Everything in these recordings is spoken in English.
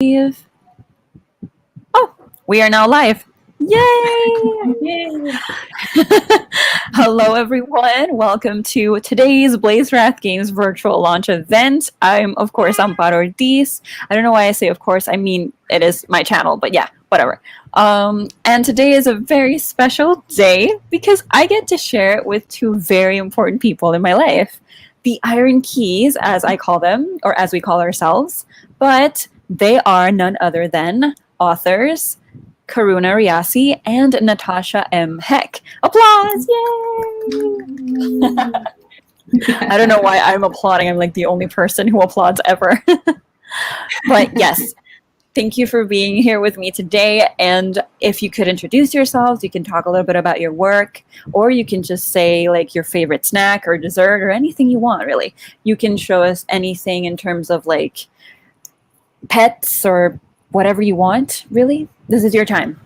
live. Oh, we are now live. Yay! Yay. Hello, everyone. Welcome to today's BLAZEWRATH Games virtual launch event. I'm Amparo Ortiz. I don't know why I say of course. I mean, it is my channel, but yeah, whatever. And today is a very special day because I get to share it with two very important people in my life. The Iron Keys, as I call them, or as we call ourselves, but they are none other than authors Karuna Riazi and Natasha M. Heck. Applause! Yay! I don't know why I'm applauding. I'm like the only person who applauds ever. But yes, thank you for being here with me today. And if you could introduce yourselves, you can talk a little bit about your work, or you can just say like your favorite snack or dessert or anything you want, really. You can show us anything in terms of like pets or whatever you want, really. This is your time.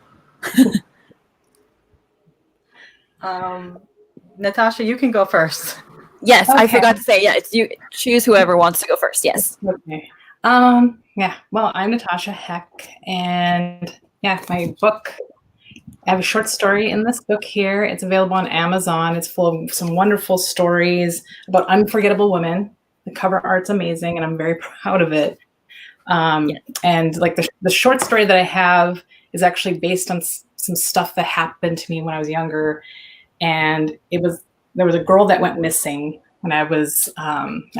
Natasha, you can go first. Yes, okay. I forgot to say, yeah, it's you. Choose whoever wants to go first. Yes. Okay. Yeah, well, I'm Natasha Heck, and yeah, my book, I have a short story in this book here. It's available on Amazon. It's full of some wonderful stories about unforgettable women. The cover art's amazing, and I'm very proud of it. And like the short story that I have is actually based on some stuff that happened to me when I was younger. And there was a girl that went missing when I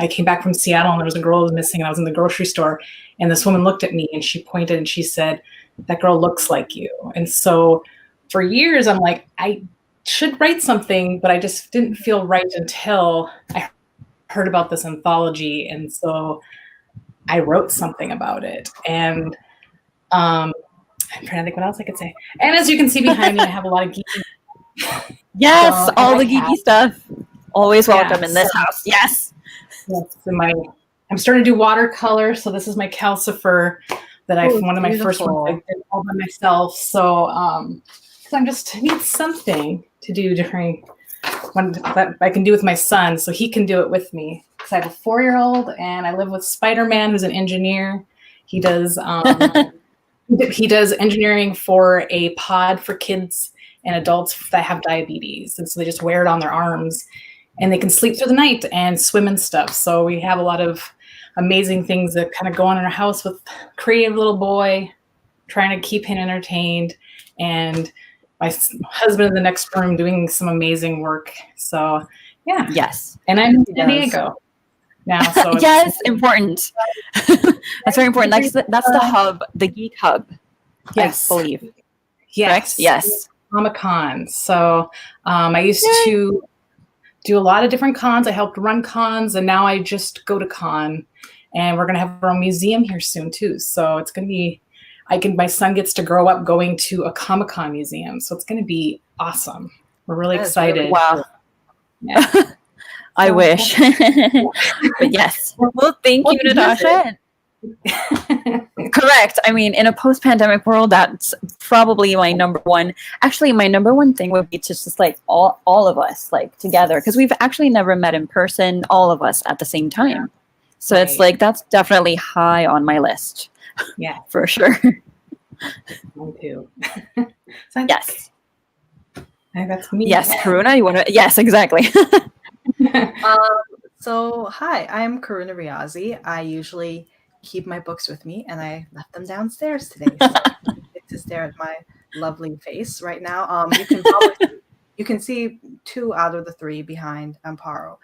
came back from Seattle, and there was a girl who was missing, and I was in the grocery store, and this woman looked at me and she pointed and she said, "That girl looks like you." And so for years, I'm like, I should write something, but I just didn't feel right until I heard about this anthology. And so I wrote something about it. And I'm trying to think what else I could say. And as you can see behind me, I have a lot of geeky. Yes, so, all the geeky stuff. Always welcome in this house. Yes. Yes. I'm starting to do watercolor. So this is my calcifer that one of my first ones I did all by myself. So I just need something to do during when that I can do with my son, so he can do it with me. Because I have a 4-year-old, and I live with Spider-Man, who's an engineer. He does engineering for a pod for kids and adults that have diabetes, and so they just wear it on their arms, and they can sleep through the night and swim and stuff. So we have a lot of amazing things that kind of go on in our house with creative little boy, trying to keep him entertained, and my husband in the next room doing some amazing work. So yeah. Yes. And I'm in San Diego now. So yes, important. That's very important. That's the hub, the geek hub. Yes. I believe. Yes. Correct? Yes. Comic-Con. So I used to do a lot of different cons. I helped run cons, and now I just go to con. And we're going to have our own museum here soon too. So it's going to be, my son gets to grow up going to a Comic-Con museum. So it's going to be awesome. We're really excited. Really, wow. Yeah. I wish. But yes. Well, thank you, Natasha. Correct. I mean, in a post-pandemic world, that's probably my number one. Actually, my number one thing would be to just like all of us like together, because we've actually never met in person, all of us at the same time. So It's like that's definitely high on my list. Yeah, for sure. Me too. Yes. That's me. Yes, Karuna, you want to? Yes, exactly. So hi, I'm Karuna Riazi. I usually keep my books with me, and I left them downstairs today. So get to stare at my lovely face right now. You can see 2 out of the 3 behind Amparo.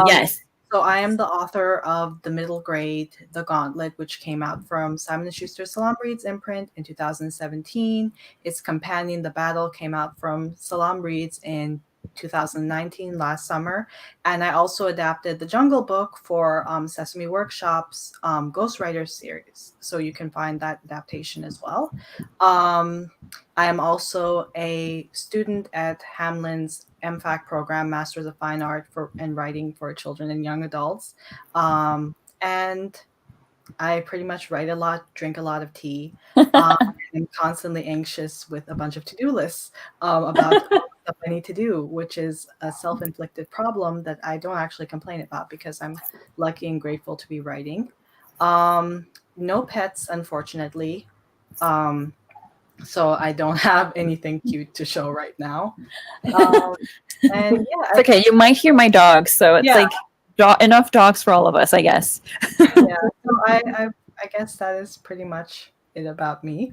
Yes. So I am the author of the middle grade, The Gauntlet, which came out from Simon & Schuster's Salaam Reads imprint in 2017. Its companion, The Battle, came out from Salaam Reads in 2019, last summer. And I also adapted The Jungle Book for Sesame Workshop's Ghostwriter series. So you can find that adaptation as well. I am also a student at Hamlin's MFAC program, Masters of Fine Art and Writing for Children and Young Adults. And I pretty much write a lot, drink a lot of tea. I'm constantly anxious with a bunch of to-do lists about stuff I need to do, which is a self-inflicted problem that I don't actually complain about because I'm lucky and grateful to be writing. no pets, unfortunately. So I don't have anything cute to show right now. Um, and yeah, It's okay. You might hear my dogs, so it's Yeah. like enough dogs for all of us, I guess. yeah. So I guess that is pretty much it about me.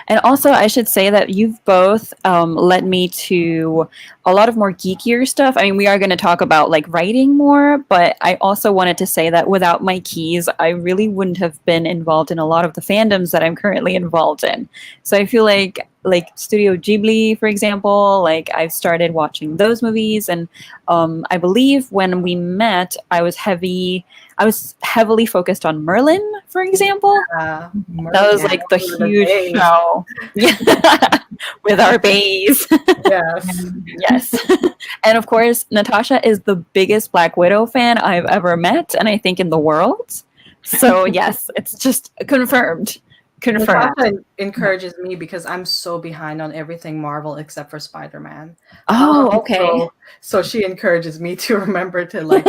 And also, I should say that you've both led me to a lot of more geekier stuff. I mean, we are going to talk about like writing more, but I also wanted to say that without my keys, I really wouldn't have been involved in a lot of the fandoms that I'm currently involved in. So I feel like Studio Ghibli, for example, like I've started watching those movies, and I believe when we met, I was heavily focused on Merlin, for example. That was like the huge show. Yeah. With our bays. Yes. Yes. And of course, Natasha is the biggest Black Widow fan I've ever met, and I think in the world. So yes, it's just confirmed. Confirmed. Natasha encourages me because I'm so behind on everything Marvel except for Spider-Man. Oh, okay. So she encourages me to remember to like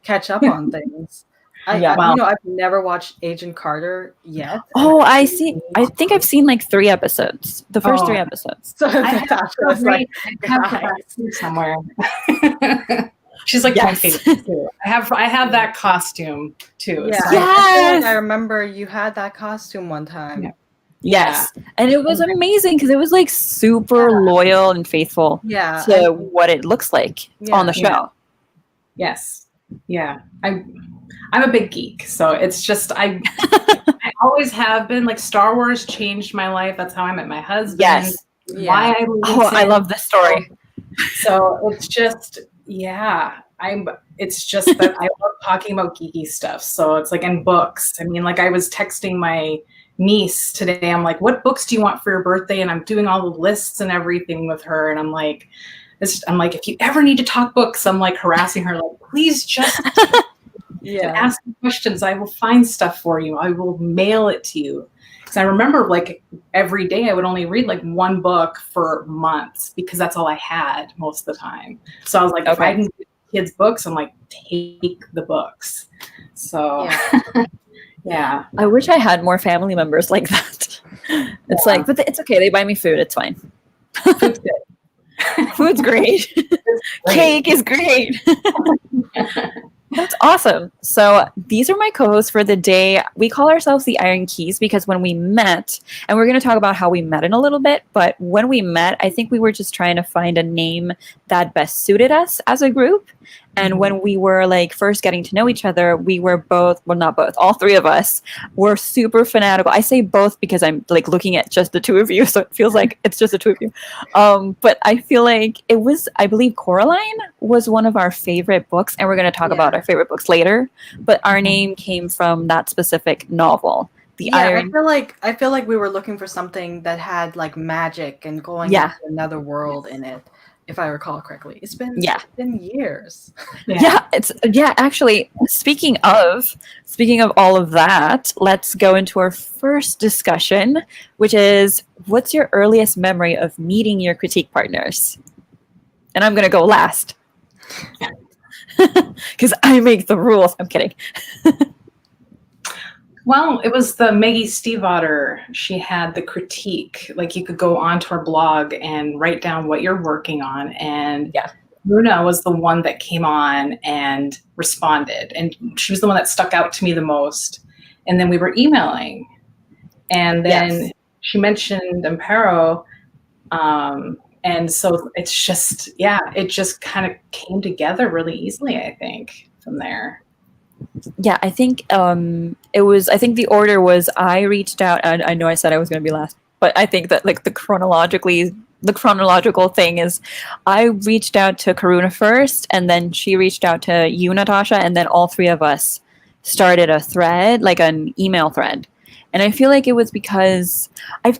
catch up on things. Yeah. I've never watched Agent Carter yet. Oh, I see. I think I've seen like 3 episodes. The first 3 episodes. So I Natasha have, is like, I have the costume somewhere. She's like my favorite too. I have that costume too. Yeah, So Yes. I remember you had that costume one time. Yeah. Yes. And it was amazing because it was like super loyal and faithful to what it looks like on the show. Yes. Yeah. I'm a big geek, so it's just I always have been. Like Star Wars changed my life. That's how I met my husband. Yes. Why I love this story. So it's just it's just that I love talking about geeky stuff. So it's like in books. I mean, like I was texting my niece today. I'm like, what books do you want for your birthday? And I'm doing all the lists and everything with her. And I'm like, if you ever need to talk books, I'm like harassing her, like, please just ask me questions. I will find stuff for you. I will mail it to you. Because I remember like every day I would only read like 1 book for months because that's all I had most of the time. So I was like, if I can get kids books, I'm like, take the books. So yeah. I wish I had more family members like that. It's like, but it's okay. They buy me food. It's fine. Food's good. Food's great. Cake is great. That's awesome. So these are my co-hosts for the day. We call ourselves the Iron Keys because when we met, and we're going to talk about how we met in a little bit, but when we met, I think we were just trying to find a name that best suited us as a group. And when we were like first getting to know each other, we were both, well, not both, all 3 of us were super fanatical. I say both because I'm like looking at just the 2 of you. So it feels like it's just the 2 of you. But I feel like it was, I believe Coraline was one of our favorite books. And we're going to talk about our favorite books later. But our name came from that specific novel. I feel like we were looking for something that had like magic and going into another world in it. If I recall correctly, it's been years. Actually, speaking of all of that, let's go into our first discussion, which is what's your earliest memory of meeting your critique partners? And I'm gonna go last because I make the rules. I'm kidding. Well, it was the Maggie Stiefvater. She had the critique. Like you could go onto her blog and write down what you're working on. And Karuna was the one that came on and responded. And she was the one that stuck out to me the most. And then we were emailing. And then she mentioned Amparo. And so it's just, it just kind of came together really easily, I think, from there. Yeah, I think I think the order was I reached out, and I know I said I was going to be last, but I think that like the chronological thing is I reached out to Karuna first, and then she reached out to you, Natasha, and then all 3 of us started a thread, like an email thread. And I feel like it was because I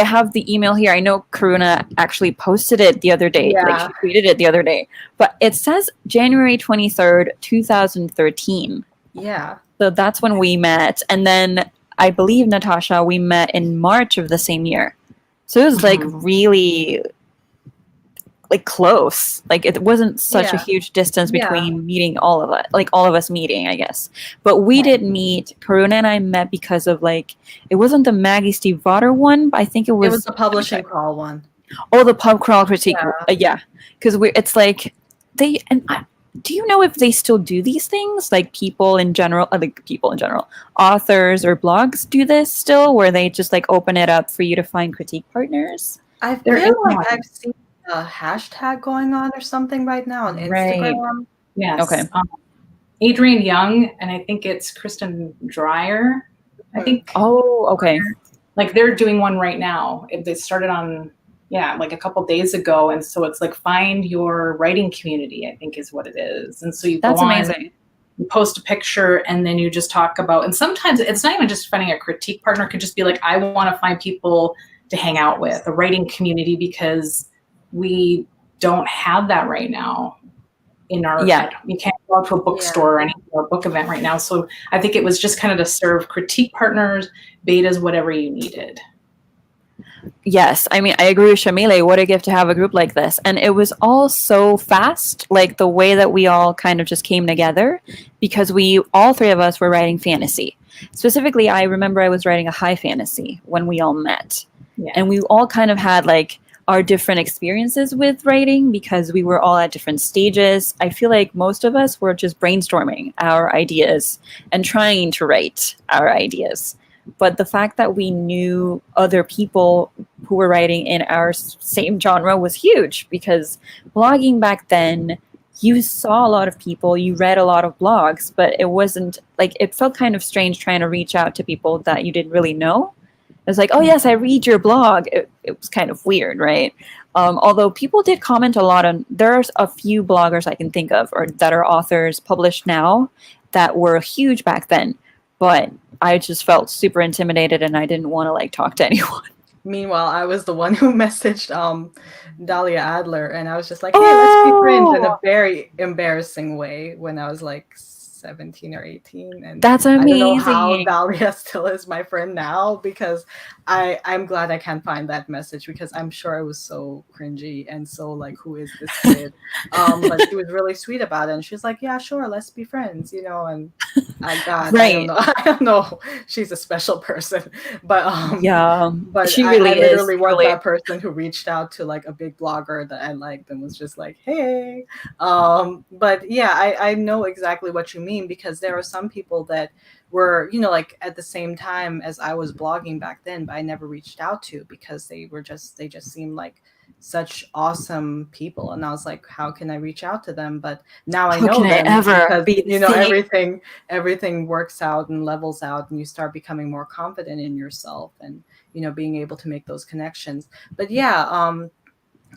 have the email here. I know Karuna actually posted it the other day. Like she tweeted it the other day. But it says January 23rd, 2013. Yeah. So that's when we met. And then I believe, Natasha, we met in March of the same year. So it was like really like close. Like it wasn't such a Yeah. huge distance Yeah. between meeting all of us, like all of us meeting, I guess. But we did meet. Karuna and I met because of like it wasn't the Maggie Steve Votter one, but I think it It was was the publishing crawl one. oh the pub crawl critique. Yeah. Yeah, because we it's like they and I, do you know if they still do these things? Like people in general, authors or blogs do this still, where they just like open it up for you to find critique partners. I There is feel like one. I've seen a hashtag going on or something right now on Right. Instagram. Yes. Okay. Adrienne Young, and I think it's Kristen Dreyer. I think Oh, okay. like they're doing one right now. They started on like a couple days ago, and so it's like find your writing community, I think is what it is. And so you That's go on, amazing. you post a picture, and then you just talk about. And sometimes it's not even just finding a critique partner. It could just be like, I want to find people to hang out with, a writing community, because we don't have that right now. In our, you can't go out to a bookstore or anything, or a book event right now. So I think it was just kind of to serve critique partners, betas, whatever you needed. Yes, I mean, I agree with Shamile. What a gift to have a group like this. And it was all so fast, like the way that we all kind of just came together, because all three of us were writing fantasy. Specifically, I remember I was writing a high fantasy when we all met. Yeah. And we all kind of had like our different experiences with writing because we were all at different stages. I feel like most of us were just brainstorming our ideas and trying to write our ideas. But the fact that we knew other people who were writing in our same genre was huge, because blogging back then, you saw a lot of people, you read a lot of blogs, but it wasn't like, it felt kind of strange trying to reach out to people that you didn't really know. It was like, oh yes, I read your blog. It was kind of weird, right? Although people did comment a lot on, there's a few bloggers I can think of or that are authors published now that were huge back then. But I just felt super intimidated and I didn't want to like talk to anyone. Meanwhile, I was the one who messaged Dahlia Adler, and I was just like, hey, let's be friends, in a very embarrassing way when I was like 17 or 18. And that's amazing. I don't know how Dahlia still is my friend now, because I'm glad I can't find that message, because I'm sure it was so cringy and so like, who is this kid? But she was really sweet about it, and she was like, yeah, sure, let's be friends, you know. And right. I don't know, she's a special person, but but she really I literally is was really that person who reached out to like a big blogger that I liked and was just like, hey. But yeah, I know exactly what you mean, because there are some people that were, you know, like at the same time as I was blogging back then, but I never reached out to, because they just seemed like such awesome people, and I was like, how can I reach out to them? But now I know them, because you know, everything works out and levels out, and you start becoming more confident in yourself, and you know, being able to make those connections. But Amparo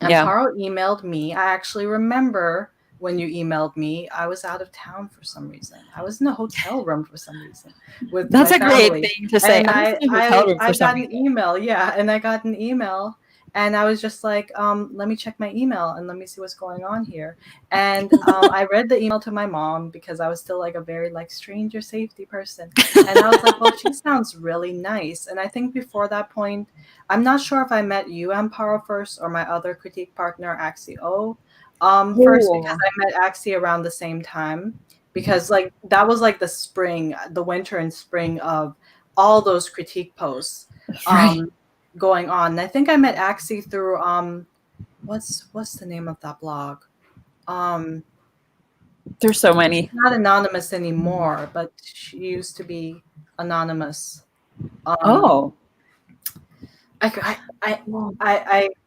emailed me. I actually remember when you emailed me, I was out of town for some reason. I was in a hotel room for some reason. That's a great thing to say. And I got an email. Yeah, and I got an email. And I was just like, let me check my email and let me see what's going on here. And I read the email to my mom, because I was still like a very like stranger safety person. And I was like, well, she sounds really nice. And I think before that point, I'm not sure if I met you, Amparo, first, or my other critique partner, Axie O. First, because I met Axie around the same time, because like that was like the winter and spring of all those critique posts. Right. Going on. And I think I met Axie through what's the name of that blog? There's so many. She's not anonymous anymore, but she used to be anonymous. I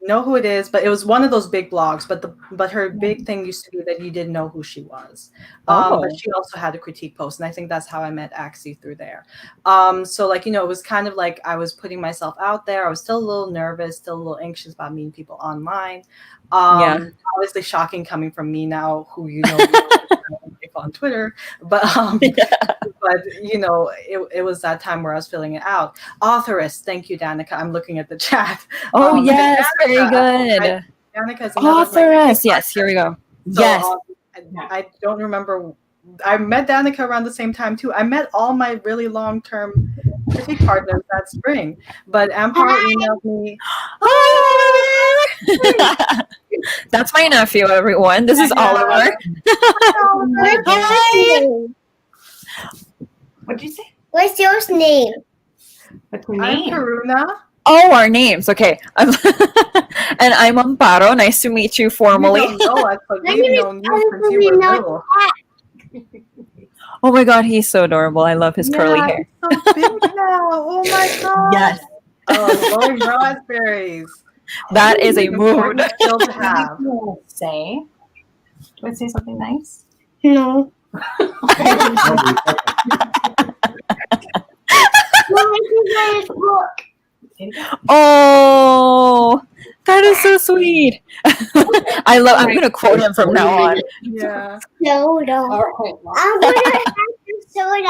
know who it is, but it was one of those big blogs. But her big thing used to be that you didn't know who she was. But she also had a critique post, and I think that's how I met Axie, through there. So like, you know, it was kind of like I was putting myself out there. I was still a little nervous, still a little anxious about meeting people online. Obviously shocking coming from me now, who you know on Twitter, but but you know, it was that time where I was filling it out. Authoress, thank you, Danica. I'm looking at the chat. Oh yes, Danica, very good. Danica's authoress. Yes, here we go. So, yes, I don't remember. I met Danica around the same time too. I met all my really long-term critique partners that spring, but Amparo emailed me. That's my nephew, everyone. This is Oliver. Hi. What'd you say? What's yours name? What's your I'm name? Karuna. Oh, our names. Okay. And I'm Amparo. Nice to meet you formally. You don't know us, but My we've name is known you since you were Karuna. little. Oh my god, he's so adorable. I love his curly hair. He's so big now. Oh my god. Yes. Oh, going raspberries. That is a Important mood. skill to have. Say. Do I say something nice? No. Oh, that is so sweet. I'm gonna quote him from now on. Yeah. Soda. All I'm going to have some soda.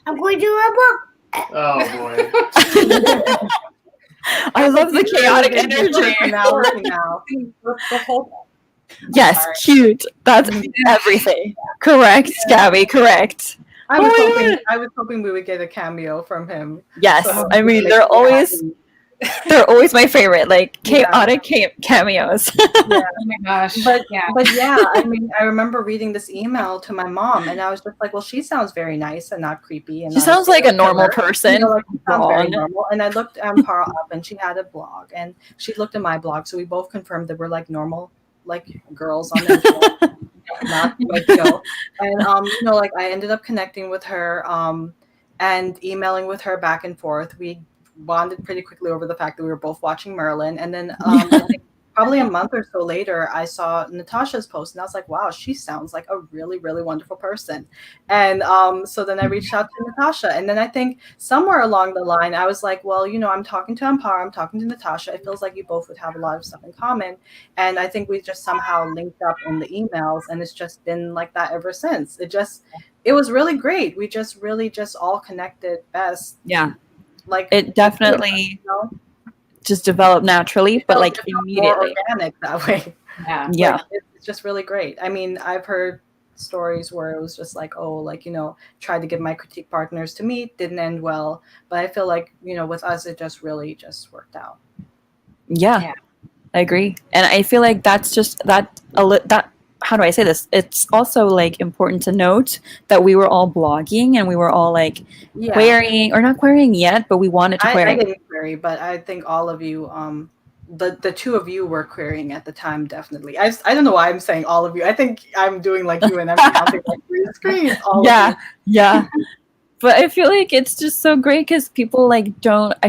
I'm going to do a book. Oh boy. I love the chaotic energy. Now. Yes, cute. That's everything. Correct, Gabby. Correct. I was Oh my hoping God. I was hoping we would get a cameo from him. Yes, So I mean like, they're always my favorite. Like chaotic cameos. Oh my gosh. But yeah, I mean, I remember reading this email to my mom, and I was just like, "Well, she sounds very nice and not creepy." And She not sounds like a serial normal killer. person. You know, like, she sounds very Wrong. normal. And I looked Amparo up, and she had a blog, and she looked at my blog, so we both confirmed that we're like normal, like girls on the internet, not like And like I ended up connecting with her, and emailing with her back and forth. We bonded pretty quickly over the fact that we were both watching Merlin. And then I think probably a month or so later, I saw Natasha's post, and I was like, wow, she sounds like a really, really wonderful person. And so then I reached out to Natasha. And then I think somewhere along the line, I was like, well, I'm talking to Amparo, I'm talking to Natasha. It feels like you both would have a lot of stuff in common. And I think we just somehow linked up in the emails, and it's just been like that ever since. It was really great. We just really just all connected best. Yeah. Like It definitely just developed naturally, but like more immediately. organic that way. Yeah. Yeah. Like, it's just really great. I mean, I've heard stories where it was just like, oh, like, tried to get my critique partners to meet, didn't end well. But I feel like, with us, it just really just worked out. Yeah. I agree. And I feel like that's just that how do I say this? It's also like important to note that we were all blogging and we were all like querying, or not querying yet, but we wanted to query. I didn't query, but I think all of you, the two of you were querying at the time, definitely. I don't know why I'm saying all of you. I think I'm doing like you, and I'm counting like green screen. All of you. Yeah. But I feel like it's just so great because people I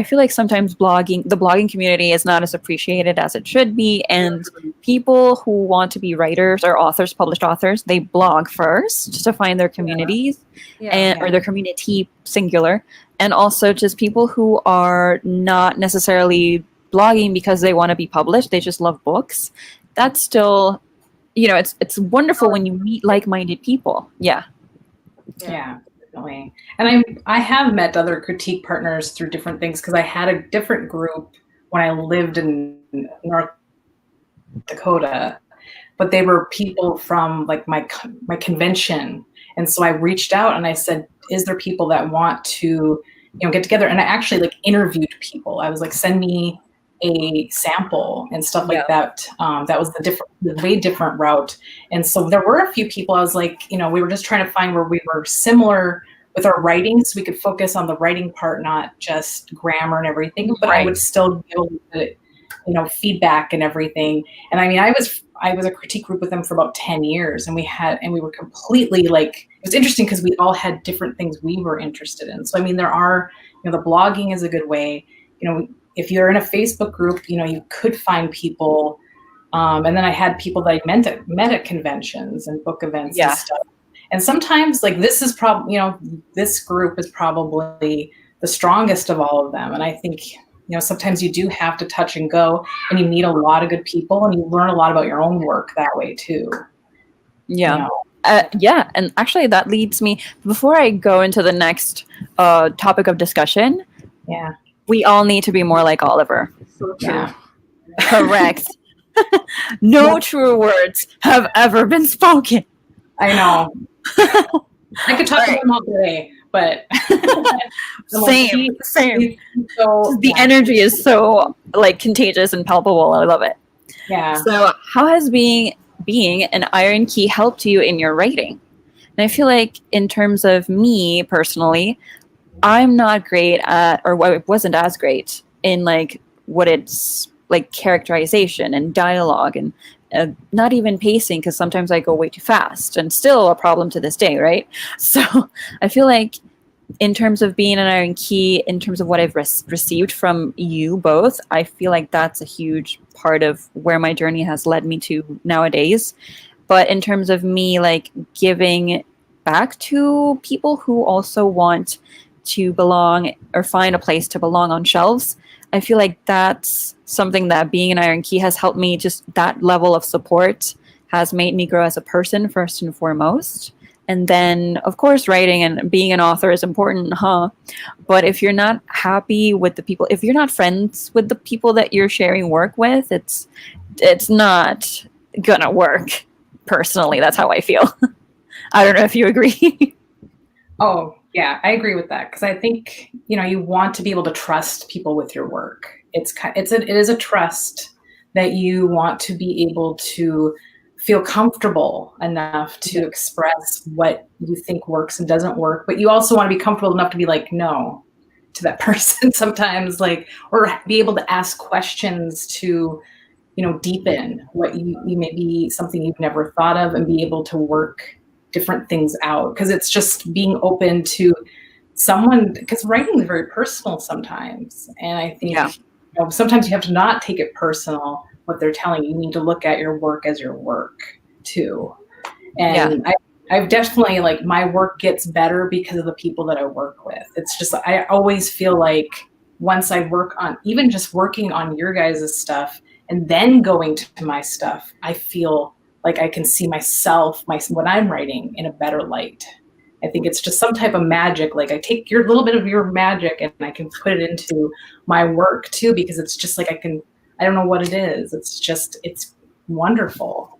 feel like sometimes the blogging community is not as appreciated as it should be. And people who want to be writers or authors, published authors, they blog first to find their communities or their community singular. And also just people who are not necessarily blogging because they want to be published. They just love books. That's still, it's wonderful when you meet like-minded people. Yeah. Definitely. And I have met other critique partners through different things, because I had a different group when I lived in North Dakota, but they were people from like my convention. And so I reached out and I said, is there people that want to, get together? And I actually like interviewed people. I was like, send me a sample and stuff like that. That was the way different route. And so there were a few people I was like, we were just trying to find where we were similar with our writing, so we could focus on the writing part, not just grammar and everything, but I would still give it, feedback and everything. And I mean, I was a critique group with them for about 10 years, and we were completely like, it was interesting because we all had different things we were interested in. So I mean, there are, the blogging is a good way. If you're in a Facebook group, you could find people. And then I had people that I met at conventions and book events and stuff. And sometimes like this is this group is probably the strongest of all of them. And I think, sometimes you do have to touch and go, and you meet a lot of good people, and you learn a lot about your own work that way too. Yeah. And actually that leads me, before I go into the next topic of discussion, we all need to be more like Oliver. So true. Correct. No true words have ever been spoken. I know. I could talk about them all day, but Same. So The energy is so like contagious and palpable. I love it. yeah. So how has being an Iron Key helped you in your writing? And I feel like in terms of me personally, I'm not great at, or I wasn't as great in like what it's like characterization and dialogue and not even pacing, because sometimes I go way too fast and still a problem to this day, right? So I feel like in terms of being an Iron Key, in terms of what I've received from you both, I feel like that's a huge part of where my journey has led me to nowadays. But in terms of me like giving back to people who also want to belong or find a place to belong on shelves, I feel like that's something that being an Iron Key has helped me. Just that level of support has made me grow as a person first and foremost. And then, of course, writing and being an author is important, huh? But if you're not happy with the people, if you're not friends with the people that you're sharing work with, it's not gonna work. Personally, that's how I feel. I don't know if you agree. Oh, yeah, I agree with that, because I think, you want to be able to trust people with your work. It is a trust that you want to be able to feel comfortable enough to express what you think works and doesn't work, but you also want to be comfortable enough to be like no to that person sometimes, like, or be able to ask questions to deepen what you may be something you've never thought of, and be able to work different things out, because it's just being open to someone, because writing is very personal sometimes, and I think sometimes you have to not take it personal what they're telling you. You need to look at your work as your work too. And I've definitely, like, my work gets better because of the people that I work with. It's just, I always feel like once I work on, even just working on your guys' stuff and then going to my stuff, I feel like I can see myself, what I'm writing in a better light. I think it's just some type of magic. Like, I take your little bit of your magic and I can put it into my work too, because it's just like I don't know what it is. It's wonderful.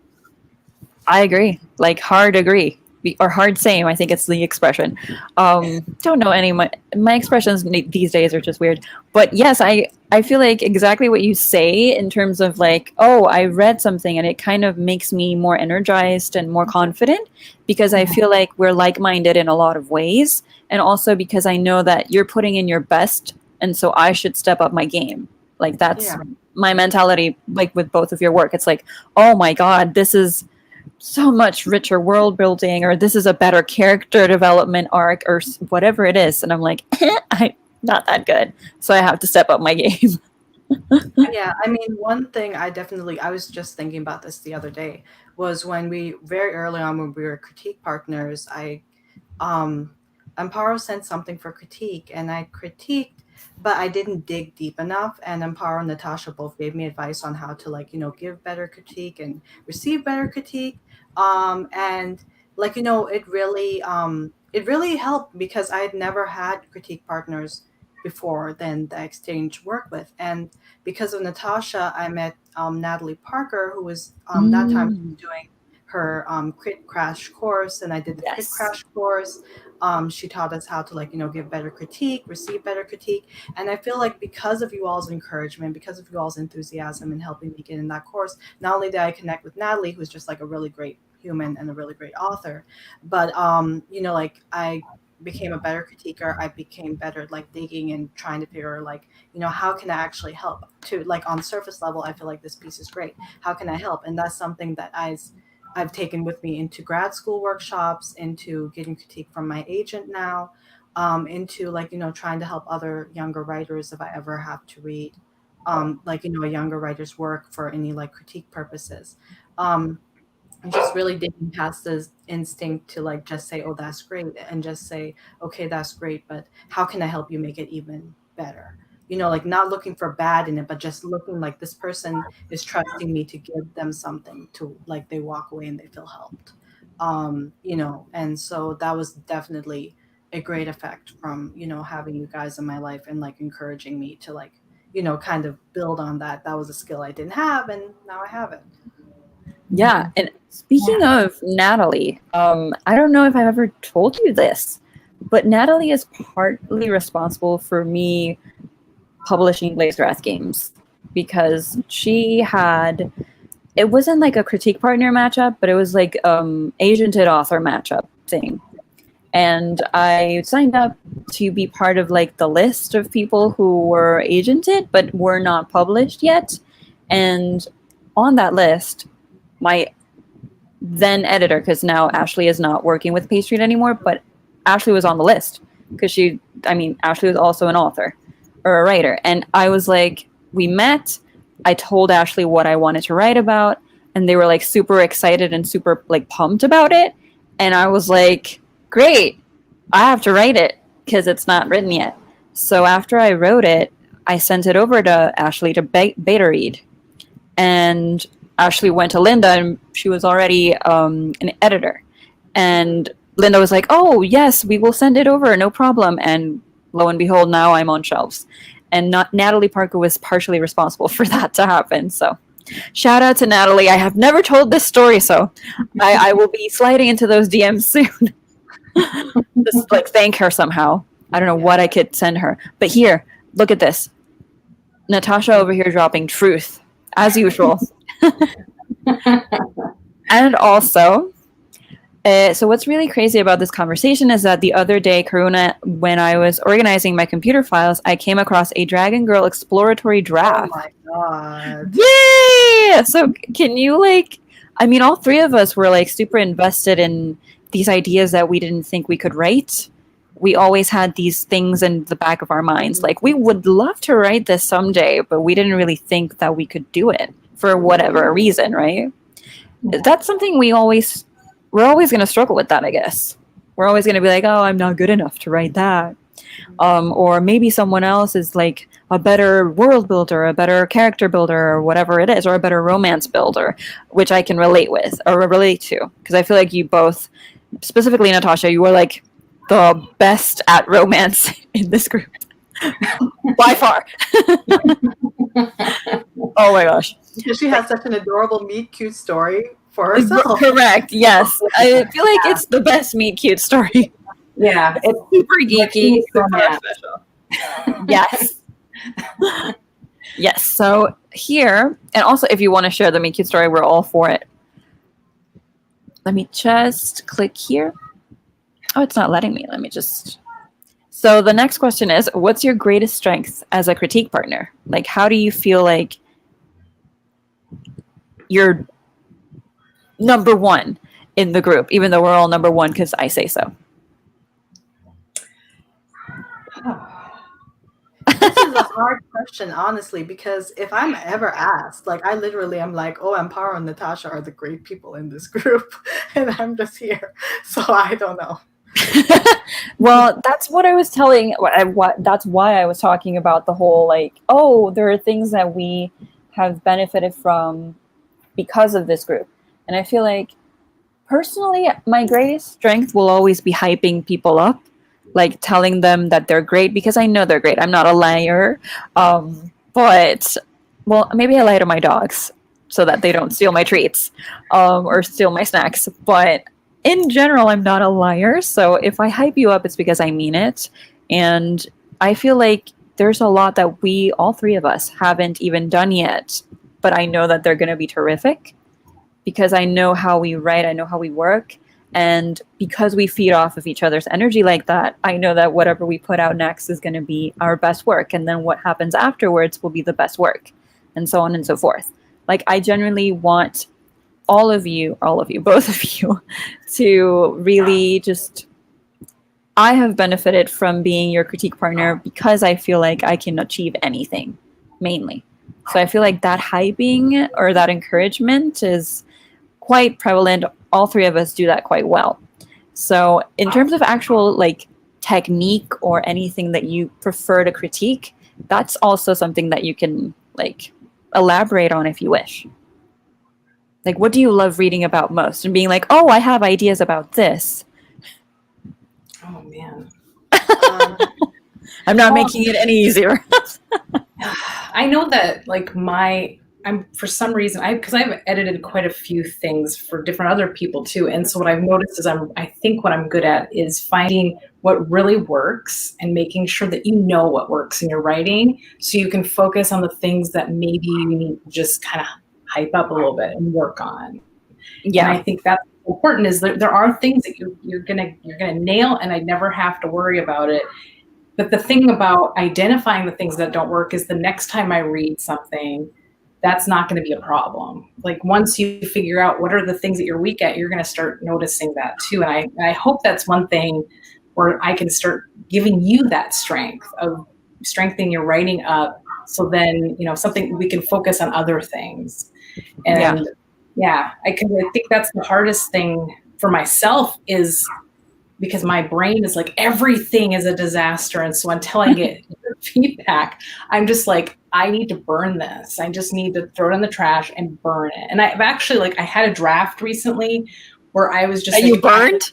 I agree. Like, hard agree. Or hard same, I think it's the expression. Don't know any my expressions these days are just weird. But yes, I feel like exactly what you say in terms of like, oh, I read something and it kind of makes me more energized and more confident, because I feel like we're like-minded in a lot of ways, and also because I know that you're putting in your best, and so I should step up my game. Like, that's my mentality. Like, with both of your work, it's like, oh my god, this is so much richer world building, or this is a better character development arc, or whatever it is, and I'm like, I'm not that good, so I have to step up my game. Yeah, I mean, one thing I was just thinking about this the other day, was when we, very early on when we were critique partners, Amparo sent something for critique, and I critiqued, but I didn't dig deep enough. And Amparo and Natasha both gave me advice on how to, like, give better critique and receive better critique. And like, it really helped, because I had never had critique partners before then that I exchanged work with. And because of Natasha, I met Natalie Parker, who was that time she was doing her crit crash course, and I did the crit crash course. She taught us how to, like, give better critique, receive better critique. And I feel like because of you all's encouragement, because of you all's enthusiasm in helping me get in that course, not only did I connect with Natalie, who's just like a really great human and a really great author, but like, I became a better critiquer. I became better, like, digging and trying to figure, like, how can I actually help to, like, on surface level, I feel like this piece is great. How can I help? And that's something that I've taken with me into grad school workshops, into getting critique from my agent now, into, like, trying to help other younger writers if I ever have to read, like, a younger writer's work for any, like, critique purposes. And just really digging past this instinct to, like, just say, oh, that's great, and just say, okay, that's great, but how can I help you make it even better? Like, not looking for bad in it, but just looking like this person is trusting me to give them something to, like, they walk away and they feel helped. And so that was definitely a great effect from, having you guys in my life, and, like, encouraging me to, like, kind of build on that. That was a skill I didn't have, and now I have it. Yeah, and speaking of Natalie, I don't know if I've ever told you this, but Natalie is partly responsible for me publishing BLAZEWRATH games because she had, it wasn't like a critique partner matchup, but it was like agented author matchup thing. And I signed up to be part of like the list of people who were agented but were not published yet. And on that list, my then editor, because now Ashley is not working with Page Street anymore, but Ashley was on the list because Ashley was also an author or a writer. And I was like, we met, I told Ashley what I wanted to write about, and they were like super excited and super like pumped about it. And I was like, great, I have to write it because it's not written yet. So after I wrote it, I sent it over to Ashley to beta read. And Ashley went to Linda, and she was already an editor. And Linda was like, oh, yes, we will send it over, no problem. And lo and behold, now I'm on shelves. And Natalie Parker was partially responsible for that to happen. So shout out to Natalie. I have never told this story, so I will be sliding into those DMs soon. Just like thank her somehow. I don't know what I could send her. But here, look at this. Natasha over here dropping truth, as usual. And also, so what's really crazy about this conversation is that the other day, Karuna, when I was organizing my computer files, I came across a Dragon Girl exploratory draft. Oh my god. Yay! So can you all three of us were like super invested in these ideas that we didn't think we could write. We always had these things in the back of our minds. Like, we would love to write this someday, but we didn't really think that we could do it for whatever reason, right? That's something we're always going to struggle with that, I guess. We're always going to be like, oh, I'm not good enough to write that. Or maybe someone else is like a better world builder, a better character builder, or whatever it is, or a better romance builder, which I can relate with or relate to. Because I feel like you both, specifically Natasha, you were like the best at romance in this group. By far. Oh my gosh. Because she has such an adorable meet cute story for herself. Correct, yes. I feel like it's the best meet cute story. Yeah, It's super geeky. super special. Yes. Yes, so here, and also if you want to share the meet cute story, we're all for it. Let me just click here. Oh, it's not letting me. Let me just... So the next question is, what's your greatest strength as a critique partner? Like, how do you feel like you're number one in the group, even though we're all number one because I say so? This is a hard question, honestly, because if I'm ever asked, like, I literally am like, oh, Amparo and Natasha are the great people in this group, and I'm just here. So I don't know. Well, that's what I was telling. That's why I was talking about the whole like, oh, there are things that we have benefited from because of this group, and I feel like personally, my greatest strength will always be hyping people up, like telling them that they're great because I know they're great. I'm not a liar, but well, maybe I lie to my dogs so that they don't steal my treats or steal my snacks, but in general, I'm not a liar. So if I hype you up, it's because I mean it. And I feel like there's a lot that we, all three of us, haven't even done yet. But I know that they're going to be terrific because I know how we write, I know how we work. And because we feed off of each other's energy like that, I know that whatever we put out next is going to be our best work. And then what happens afterwards will be the best work, and so on and so forth. Like, I genuinely want all of you, both of you, to really just... I have benefited from being your critique partner because I feel like I can achieve anything, mainly. So I feel like that hyping or that encouragement is quite prevalent. All three of us do that quite well. So in terms of actual like technique or anything that you prefer to critique, that's also something that you can like elaborate on if you wish. Like, what do you love reading about most? And being like, oh, I have ideas about this. Oh, man. I'm not making it any easier. I know that, like, I'm for some reason, because I've edited quite a few things for different other people too. And so what I've noticed is I think what I'm good at is finding what really works and making sure that you know what works in your writing so you can focus on the things that maybe you need to just kind of hype up a little bit and work on. And I think that's important, is there are things that you're gonna nail, and I never have to worry about it. But the thing about identifying the things that don't work is the next time I read something, that's not going to be a problem. Like once you figure out what are the things that you're weak at, you're going to start noticing that too. And I hope that's one thing where I can start giving you that strength of strengthening your writing up. So then, something we can focus on other things. And I think that's the hardest thing for myself, is because my brain is like, everything is a disaster. And so until I get feedback, I'm just like, I need to burn this. I just need to throw it in the trash and burn it. And I've actually, I had a draft recently where I was just— you burned?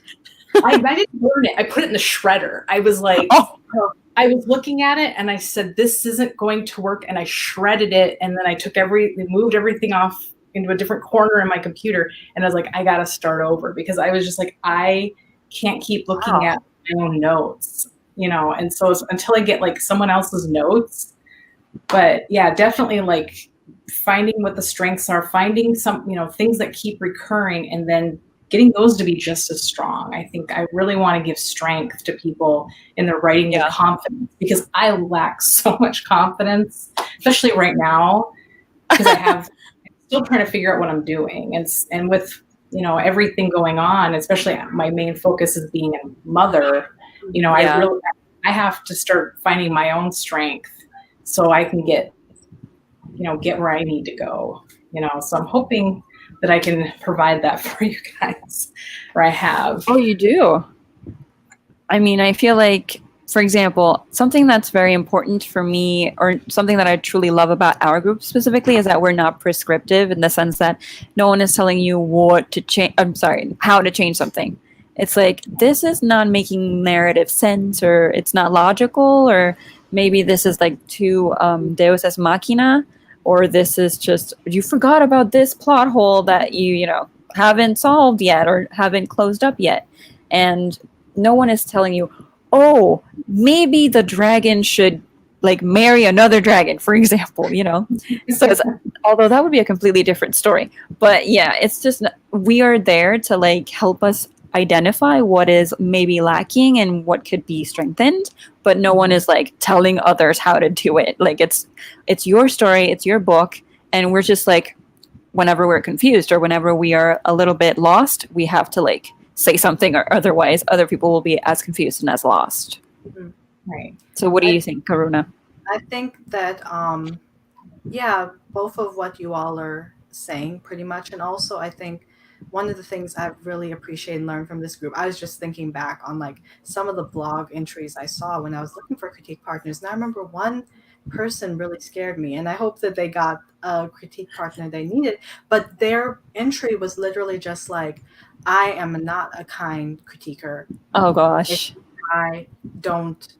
I didn't burn it. I put it in the shredder. I was like, I was looking at it and I said, this isn't going to work. And I shredded it. And then I moved everything off into a different corner in my computer. And I was like, I got to start over, because I was just like, I can't keep looking at my own notes, and so until I get someone else's notes. But yeah, definitely finding what the strengths are, finding some, things that keep recurring, and then getting those to be just as strong. I think I really want to give strength to people in their writing with confidence, because I lack so much confidence, especially right now, because I'm still trying to figure out what I'm doing. And with everything going on, especially my main focus is being a mother, I have to start finding my own strength so I can get where I need to go, so I'm hoping that I can provide that for you guys, or I have. Oh, you do? I mean, I feel like, for example, something that's very important for me, or something that I truly love about our group specifically, is that we're not prescriptive, in the sense that no one is telling you what to change. I'm sorry, how to change something. It's like, this is not making narrative sense, or it's not logical, or maybe this is too Deus Ex Machina, or this is just, you forgot about this plot hole that you haven't solved yet or haven't closed up yet. And no one is telling you, oh, maybe the dragon should marry another dragon, for example, So although that would be a completely different story. But yeah, it's just, we are there to help us identify what is maybe lacking and what could be strengthened, but no one is telling others how to do it. It's your story, it's your book, and we're just whenever we're confused or whenever we are a little bit lost, we have to say something, or otherwise other people will be as confused and as lost. Mm-hmm. Right. So what do you think, Karuna? I think that both of what you all are saying pretty much. And also I think one of the things I've really appreciated and learned from this group, I was just thinking back on some of the blog entries I saw when I was looking for critique partners. And I remember one person really scared me, and I hope that they got a critique partner they needed. But their entry was literally just I am not a kind critiquer. Oh gosh. I don't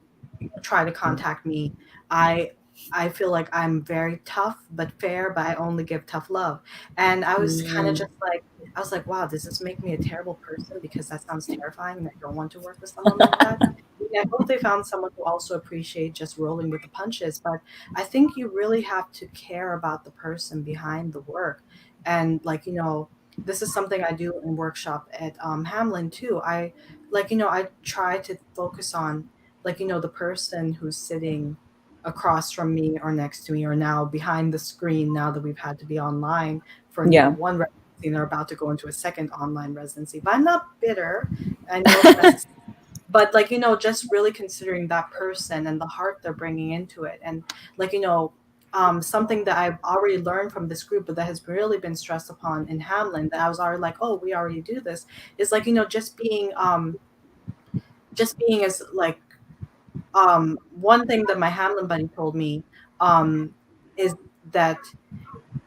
try to contact me. I feel like I'm very tough but fair, but I only give tough love. And I was kind of just I was like, wow, does this make me a terrible person? Because that sounds terrifying, and I don't want to work with someone like that. I hope they found someone who also appreciates just rolling with the punches. But I think you really have to care about the person behind the work. And this is something I do in workshop at Hamlin too. I I try to focus on the person who's sitting across from me or next to me, or now behind the screen, now that we've had to be online for one residency and are about to go into a second online residency. But I'm not bitter. I know that's but just really considering that person and the heart they're bringing into it. And something that I've already learned from this group, but that has really been stressed upon in Hamlin, that I was already oh, we already do this, is just being as one thing that my Hamlin buddy told me is that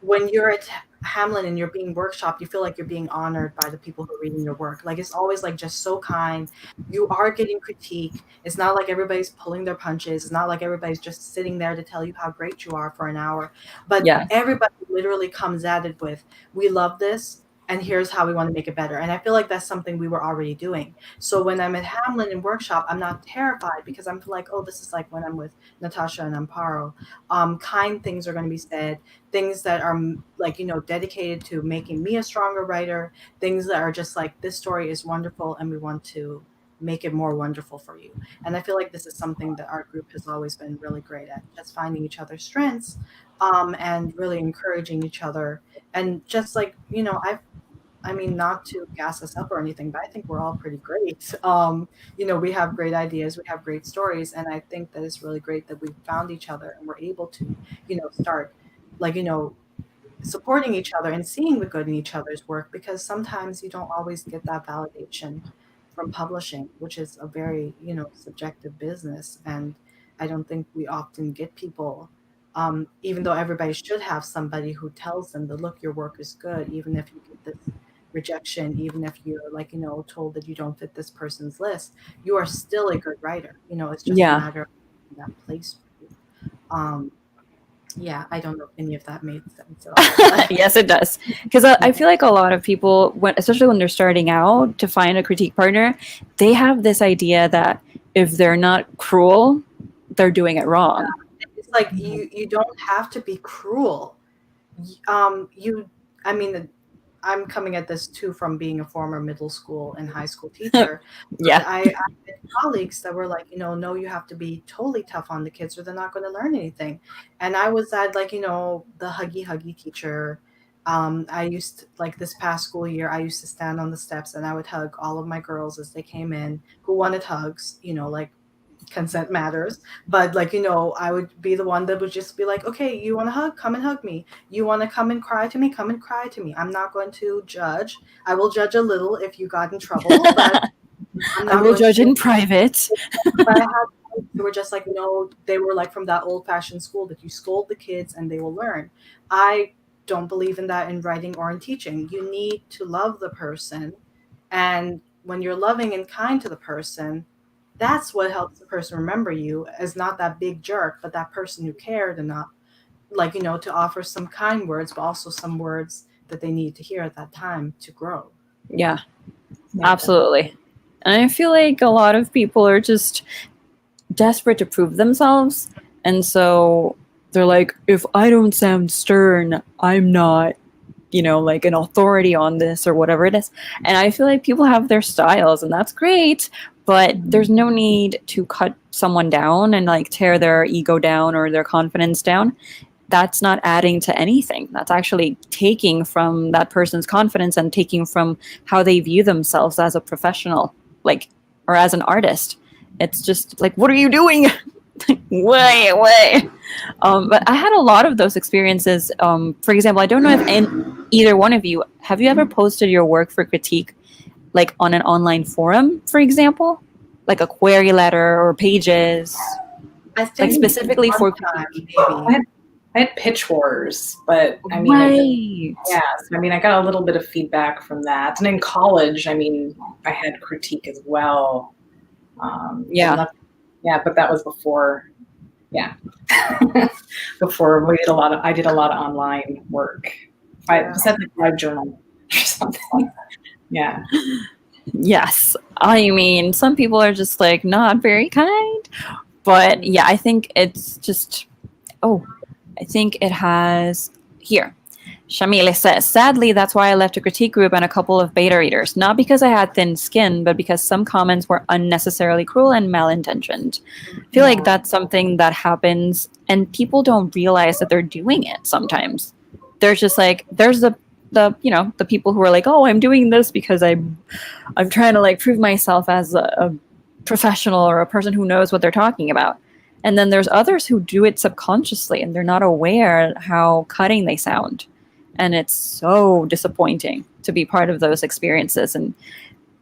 when you're at Hamlin and you're being workshopped, you feel like you're being honored by the people who are reading your work. It's always just so kind. You are getting critique. It's not like everybody's pulling their punches. It's not like everybody's just sitting there to tell you how great you are for an hour. But everybody literally comes at it with, we love this. and here's how we want to make it better. And I feel like that's something we were already doing. So when I'm at Hamlin and workshop, I'm not terrified because I'm like, oh, this is like when I'm with Natasha and Amparo. Kind things are going to be said, things that are like, dedicated to making me a stronger writer, things that are just like, this story is wonderful and we want to make it more wonderful for you. And I feel like this is something that our group has always been really great at, just finding each other's strengths, and really encouraging each other. And just like, I mean, not to gas us up or anything, but I think we're all pretty great. We have great ideas, we have great stories, and I think that it's really great that we found each other and we're able to, start, like, supporting each other and seeing the good in each other's work, because sometimes you don't always get that validation from publishing, which is a very, subjective business. And I don't think we often get people, even though everybody should have somebody who tells them that, look, your work is good, even if you get this rejection, even if you're like, told that you don't fit this person's list, you are still a good writer. It's just a Yeah. matter of that place for you. Yeah, I don't know if any of that made sense at all. Yes, it does. Because I feel like a lot of people, especially when they're starting out to find a critique partner, they have this idea that if they're not cruel, they're doing it wrong. It's like you don't have to be cruel. I mean, I'm coming at this too from being a former middle school and high school teacher. Yeah. I had colleagues that were like, no, you have to be totally tough on the kids or they're not going to learn anything. And I was that, like, the huggy teacher. I used to, like, this past school year, I used to stand on the steps and I would hug all of my girls as they came in who wanted hugs, like, consent matters. But, like, I would be the one that would just be like, okay, you want to hug? Come and hug me. You want to come and cry to me? Come and cry to me. I'm not going to judge. I will judge a little if you got in trouble, but I'm not I will going judge to. in private. But I had kids who were just like, they were like from that old-fashioned school that you scold the kids and they will learn. I don't believe in that in writing or in teaching. You need to love the person, and when you're loving and kind to the person, that's what helps the person remember you as not that big jerk, but that person who cared enough, like, to offer some kind words, but also some words that they need to hear at that time to grow. Yeah, absolutely. And I feel like a lot of people are just desperate to prove themselves. And so they're like, if I don't sound stern, I'm not, like an authority on this or whatever it is. And I feel like people have their styles and that's great, but there's no need to cut someone down and like tear their ego down or their confidence down. That's not adding to anything. That's actually taking from that person's confidence and taking from how they view themselves as a professional, like, or as an artist. It's just like, what are you doing? Wait. But I had a lot of those experiences. For example, I don't know if either one of you, have you ever posted your work for critique, like on an online forum, for example, like a query letter or pages, I think like specifically for time, critique? maybe. I had pitch wars, but I mean, Right. I mean, I got a little bit of feedback from that. And in college, I mean, I had critique as well. Yeah. But that was before, before I did a lot of online work. I said like live journal or something. Yeah. Yes. I mean, some people are just like not very kind, but yeah, I think it's just, I think it has here. Shamile says, sadly, that's why I left a critique group and a couple of beta readers. Not because I had thin skin, but because some comments were unnecessarily cruel and malintentioned. I feel like that's something that happens and people don't realize that they're doing it sometimes. They're just like, there's the people who are like, oh, I'm doing this because I'm trying to like prove myself as a professional or a person who knows what they're talking about. And then there's others who do it subconsciously and they're not aware how cutting they sound. And it's so disappointing to be part of those experiences and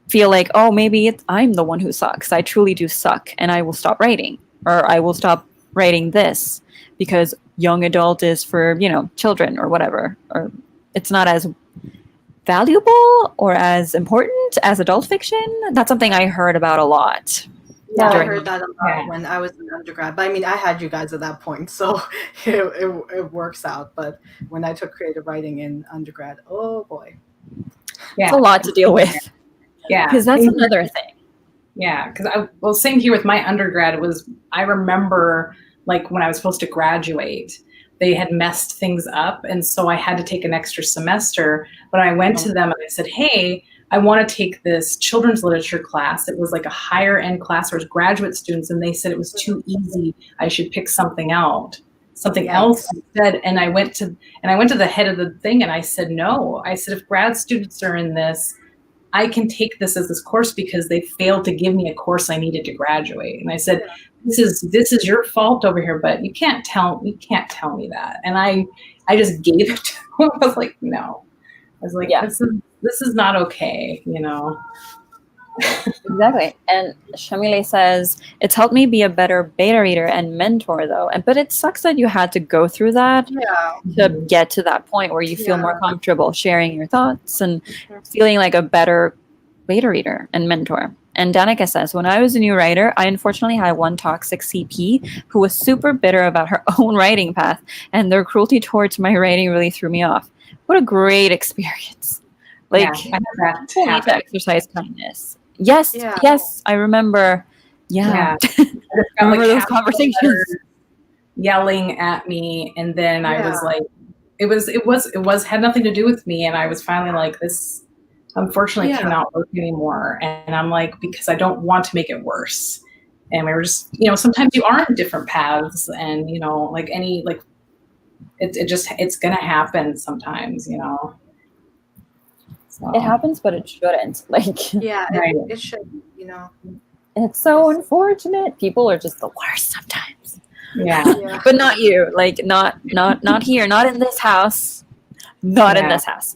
feel like, oh, maybe I'm the one who sucks. I truly do suck and I will stop writing, or I will stop writing this because young adult is for, children or whatever, or it's not as valuable or as important as adult fiction. That's something I heard about a lot. Yeah, I heard that a lot when I was in undergrad. But I mean, I had you guys at that point, so it works out. But when I took creative writing in undergrad, oh boy. Yeah. It's a lot to deal with. Yeah. Because that's another thing. Yeah. Because same here with my undergrad. I remember like when I was supposed to graduate, they had messed things up. And so I had to take an extra semester. But I went to them and I said, hey, I want to take this children's literature class. It was like a higher end class where it was graduate students. And they said it was too easy. I should pick something else instead. And I went to the head of the thing and I said, no. I said, if grad students are in this, I can take this as this course because they failed to give me a course I needed to graduate. And I said, this is your fault over here, but you can't tell me that. And I just gave it to him. I was like, no. I was like, this is not okay, you know. Exactly. And Shamile says, it's helped me be a better beta reader and mentor though. But it sucks that you had to go through that to get to that point where you feel more comfortable sharing your thoughts and feeling like a better beta reader and mentor. And Danica says, when I was a new writer, I unfortunately had one toxic CP who was super bitter about her own writing path, and their cruelty towards my writing really threw me off. What a great experience. Like, I have people need to exercise kindness. Yes, I remember. Yeah. I remember those conversations. Yelling at me, and then I was like, it had nothing to do with me, and I was finally like, this unfortunately cannot work anymore. And I'm like, because I don't want to make it worse. And we were just, sometimes you are in different paths, and it's gonna happen sometimes, So. It happens, but it shouldn't. It should, It's so unfortunate. People are just the worst sometimes. Yeah. But not you. Like not here, not in this house. Not in this house.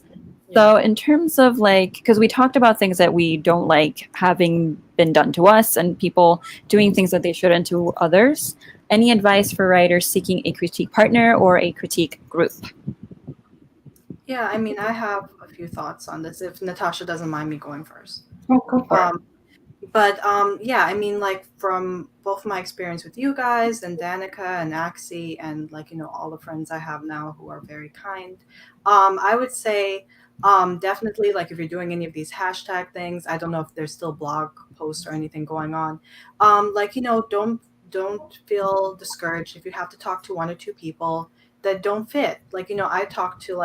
So in terms of because we talked about things that we don't like having been done to us and people doing things that they shouldn't to others, any advice for writers seeking a critique partner or a critique group? Yeah, I mean, I have a few thoughts on this, if Natasha doesn't mind me going first. Oh, go for it. But I mean, from both my experience with you guys and Danica and Axie and all the friends I have now who are very kind, I would say definitely if you're doing any of these hashtag things, I don't know if there's still blog posts or anything going on, don't feel discouraged if you have to talk to one or two people that don't fit. I talked to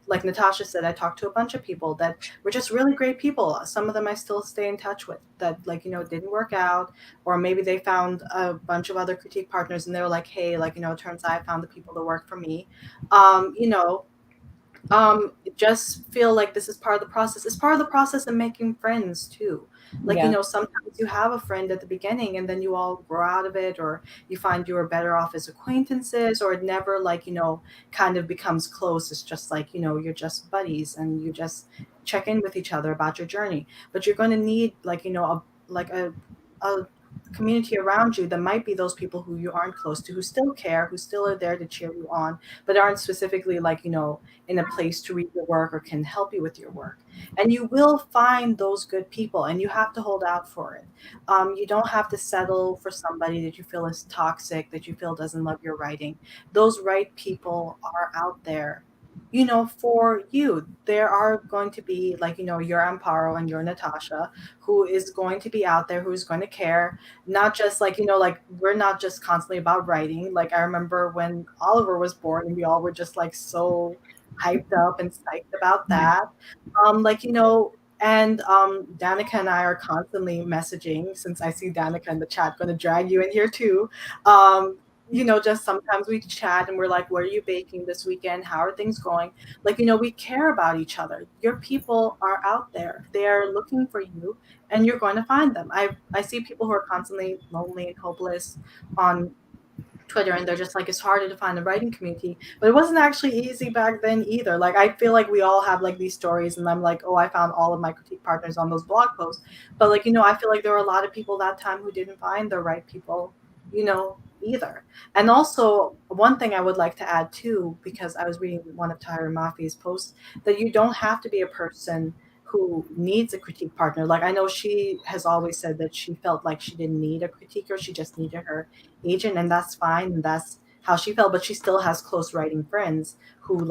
like Natasha said, I talked to a bunch of people that were just really great people. Some of them I still stay in touch with that didn't work out, or maybe they found a bunch of other critique partners and they were like, hey, it turns out I found the people that work for me. Just feel like this is part of the process. It's part of the process of making friends too. Sometimes you have a friend at the beginning and then you all grow out of it, or you find you are better off as acquaintances, or it never kind of becomes close. It's just you're just buddies and you just check in with each other about your journey. But you're going to need a community around you that might be those people who you aren't close to, who still care, who still are there to cheer you on, but aren't specifically in a place to read your work or can help you with your work. And you will find those good people, and you have to hold out for it. You don't have to settle for somebody that you feel is toxic, that you feel doesn't love your writing. Those right people are out there for you. There are going to be your Amparo and your Natasha, who is going to be out there, who's going to care, not just we're not just constantly about writing. I remember when Oliver was born and we all were just so hyped up and psyched about that. And Danica and I are constantly messaging, since I see Danica in the chat, going to drag you in here too. Just sometimes we chat and we're like, what are you baking this weekend? How are things going? We care about each other. Your people are out there. They're looking for you, and you're going to find them. I see people who are constantly lonely and hopeless on Twitter, and they're just it's harder to find a writing community. But it wasn't actually easy back then either. I feel like we all have these stories, and I'm like, oh, I found all of my critique partners on those blog posts. But I feel like there were a lot of people that time who didn't find the right people, either. And also, one thing I would like to add too, because I was reading one of Tyra Mafi's posts, that you don't have to be a person who needs a critique partner. I know she has always said that she felt like she didn't need a critiquer, she just needed her agent, and that's fine, and that's how she felt. But she still has close writing friends who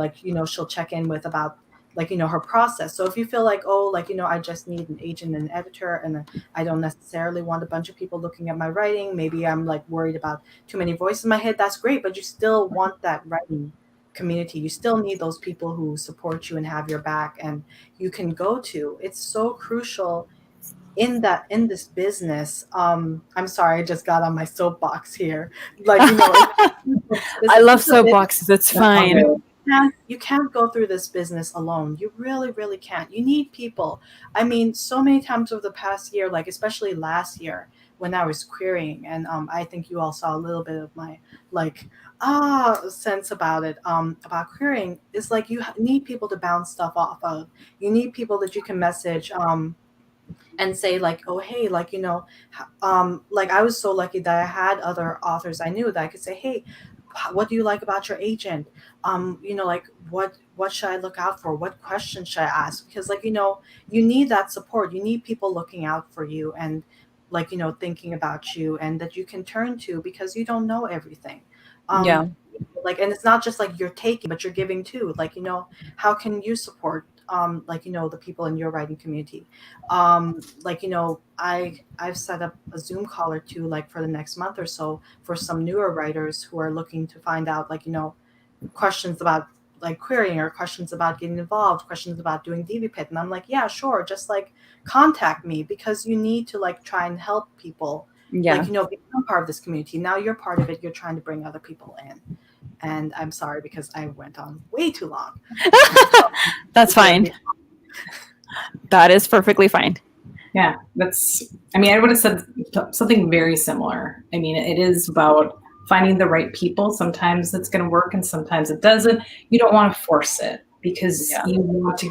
she'll check in with about like, her process. So if you feel like, oh, like, I just need an agent and an editor, and I don't necessarily want a bunch of people looking at my writing, maybe I'm like worried about too many voices in my head, that's great. But you still want that writing community. You still need those people who support you and have your back and you can go to. It's so crucial in this business. I'm sorry, I just got on my soapbox here. Like, I love soapboxes. It's fine. You can't go through this business alone. You really, really can't. You need people. I mean, so many times over the past year, like especially last year when I was querying, and I think you all saw a little bit of my like sense about it, about querying, is like you need people to bounce stuff off of. You need people that you can message and say like, oh hey, like, like I was so lucky that I had other authors I knew that I could say, hey, what do you like about your agent? Like what should I look out for? What questions should I ask? Because like, you need that support. You need people looking out for you and like, thinking about you and that you can turn to because you don't know everything. Yeah. Like, and it's not just like you're taking, but you're giving too. Like, how can you support like, the people in your writing community? Like, I've set up a Zoom call or two, like for the next month or so for some newer writers who are looking to find out, like, questions about like querying or questions about getting involved, questions about doing DVPIT. And I'm like, yeah, sure. Just like contact me because you need to like try and help people, Yeah. like, become part of this community. Now you're part of it. You're trying to bring other people in. And I'm sorry because I went on way too long. That's fine. That is perfectly fine. Yeah, I would have said something very similar. I mean, it is about finding the right people. Sometimes it's going to work and sometimes it doesn't. You don't want to force it because you want to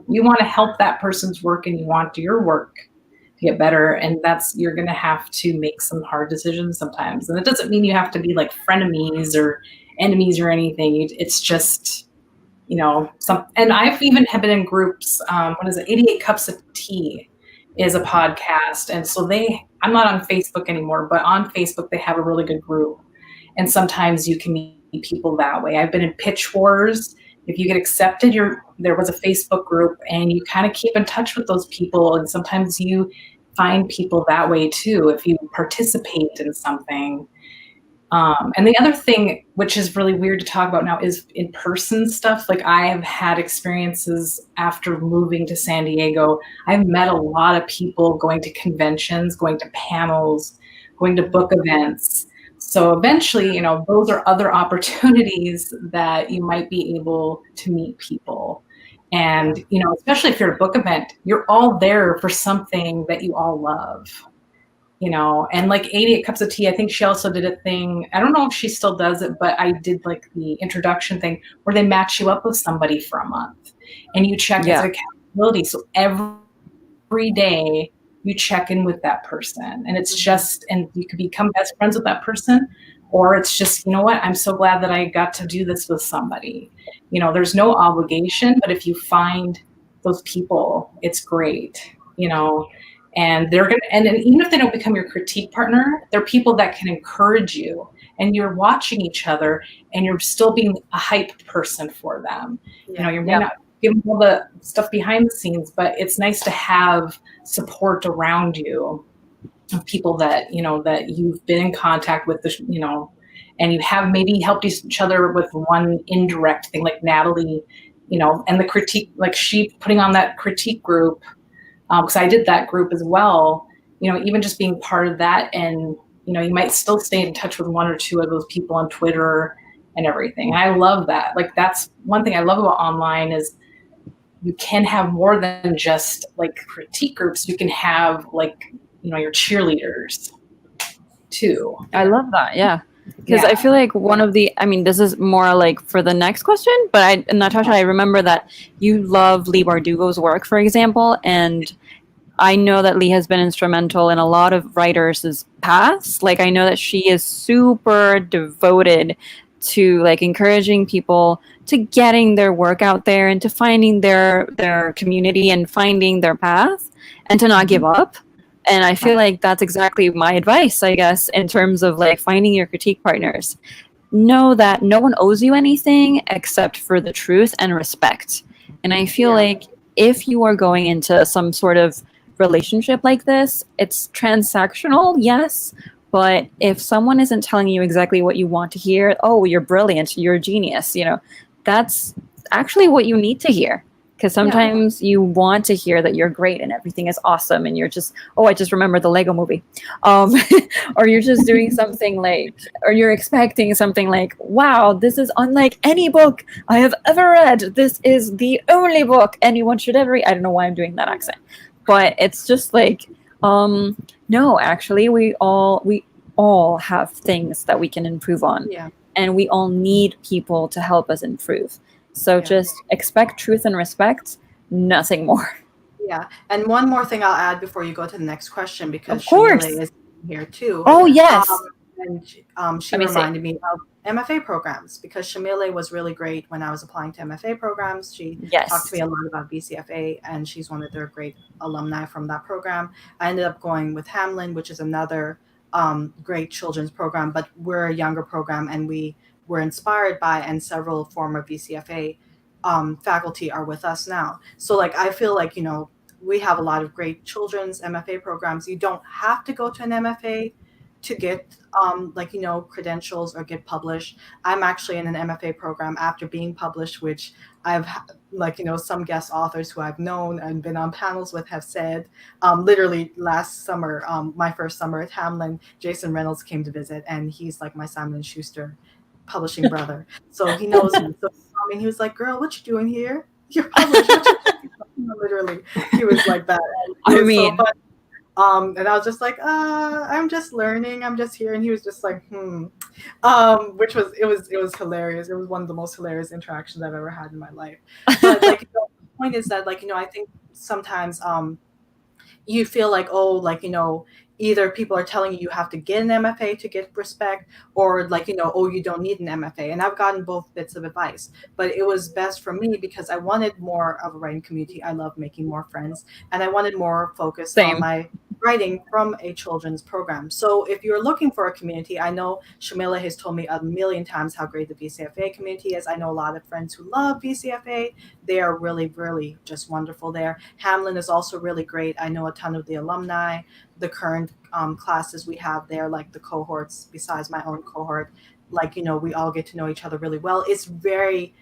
you want to help that person's work and you want your work to get better. And you're going to have to make some hard decisions sometimes. And it doesn't mean you have to be like frenemies or enemies or anything. It's just, and I've even been in groups. 88 Cups of Tea is a podcast. And so I'm not on Facebook anymore, but on Facebook, they have a really good group. And sometimes you can meet people that way. I've been in Pitch Wars. If you get accepted, there was a Facebook group and you kind of keep in touch with those people. And sometimes you find people that way too, if you participate in something. And the other thing, which is really weird to talk about now, is in-person stuff. Like I have had experiences after moving to San Diego. I've met a lot of people going to conventions, going to panels, going to book events. So eventually, those are other opportunities that you might be able to meet people. And, especially if you're at a book event, you're all there for something that you all love. And like 88 Cups of Tea, I think she also did a thing. I don't know if she still does it, but I did like the introduction thing where they match you up with somebody for a month and you check as accountability. So every day you check in with that person and it's just, and you could become best friends with that person, or it's just, I'm so glad that I got to do this with somebody. There's no obligation, but if you find those people, it's great, and they're going to, and even if they don't become your critique partner, they're people that can encourage you and you're watching each other and you're still being a hype person for them. You may not give them all the stuff behind the scenes, but it's nice to have support around you of people that, that you've been in contact with, and you have maybe helped each other with one indirect thing like Natalie, and the critique, like she putting on that critique group, because I did that group as well, even just being part of that. And, you might still stay in touch with one or two of those people on Twitter and everything. And I love that. Like, that's one thing I love about online is you can have more than just like critique groups. You can have like, your cheerleaders too. I love that. Yeah. Because I feel like this is more like for the next question, but Natasha, I remember that you love Leigh Bardugo's work, for example, and I know that Leigh has been instrumental in a lot of writers' paths. Like I know that she is super devoted to like encouraging people to getting their work out there and to finding their community and finding their path and to not give up. And I feel like that's exactly my advice, I guess, in terms of like finding your critique partners. Know that no one owes you anything except for the truth and respect. And I feel Yeah. like if you are going into some sort of relationship like this, it's transactional, yes. But if someone isn't telling you exactly what you want to hear, oh, you're brilliant, you're a genius, that's actually what you need to hear. Because sometimes you want to hear that you're great and everything is awesome, and you're just, oh, I just remembered the Lego movie. Or you're just doing something like, or you're expecting something like, wow, this is unlike any book I have ever read. This is the only book anyone should ever read. I don't know why I'm doing that accent, but it's just like, no, actually, we all have things that we can improve on, Yeah. and we all need people to help us improve. So just expect truth and respect, nothing more. Yeah. And one more thing I'll add before you go to the next question, because Of course. Shamila is here too. Oh yes. And she Let me see. reminded me of MFA programs, because Shamila was really great when I was applying to MFA programs. She Yes. talked to me a lot about BCFA, and she's one of their great alumni from that program. I ended up going with Hamlin, which is another great children's program, but we're a younger program, and we were inspired by, and several former BCFA faculty are with us now. So like, I feel like, we have a lot of great children's MFA programs. You don't have to go to an MFA to get credentials or get published. I'm actually in an MFA program after being published, which I've some guest authors who I've known and been on panels with have said, literally last summer, my first summer at Hamlin, Jason Reynolds came to visit, and he's like my Simon & Schuster publishing brother. So he knows me. So he was like, girl, what you doing here? You're published. What you literally, he was like that. I mean, so and I was just like, I'm just learning. I'm just here. And he was just like, which was, it was hilarious. It was one of the most hilarious interactions I've ever had in my life. But the point is that I think sometimes you feel like, either people are telling you have to get an MFA to get respect, or oh, you don't need an MFA. And I've gotten both bits of advice, but it was best for me because I wanted more of a writing community. I love making more friends, and I wanted more focus on my writing from a children's program. So if you're looking for a community, I know Shamila has told me a million times how great the BCFA community is. I know a lot of friends who love BCFA. They are really, really just wonderful there. Hamlin is also really great. I know a ton of the alumni, the current classes we have there, like the cohorts besides my own cohort, we all get to know each other really well. It's very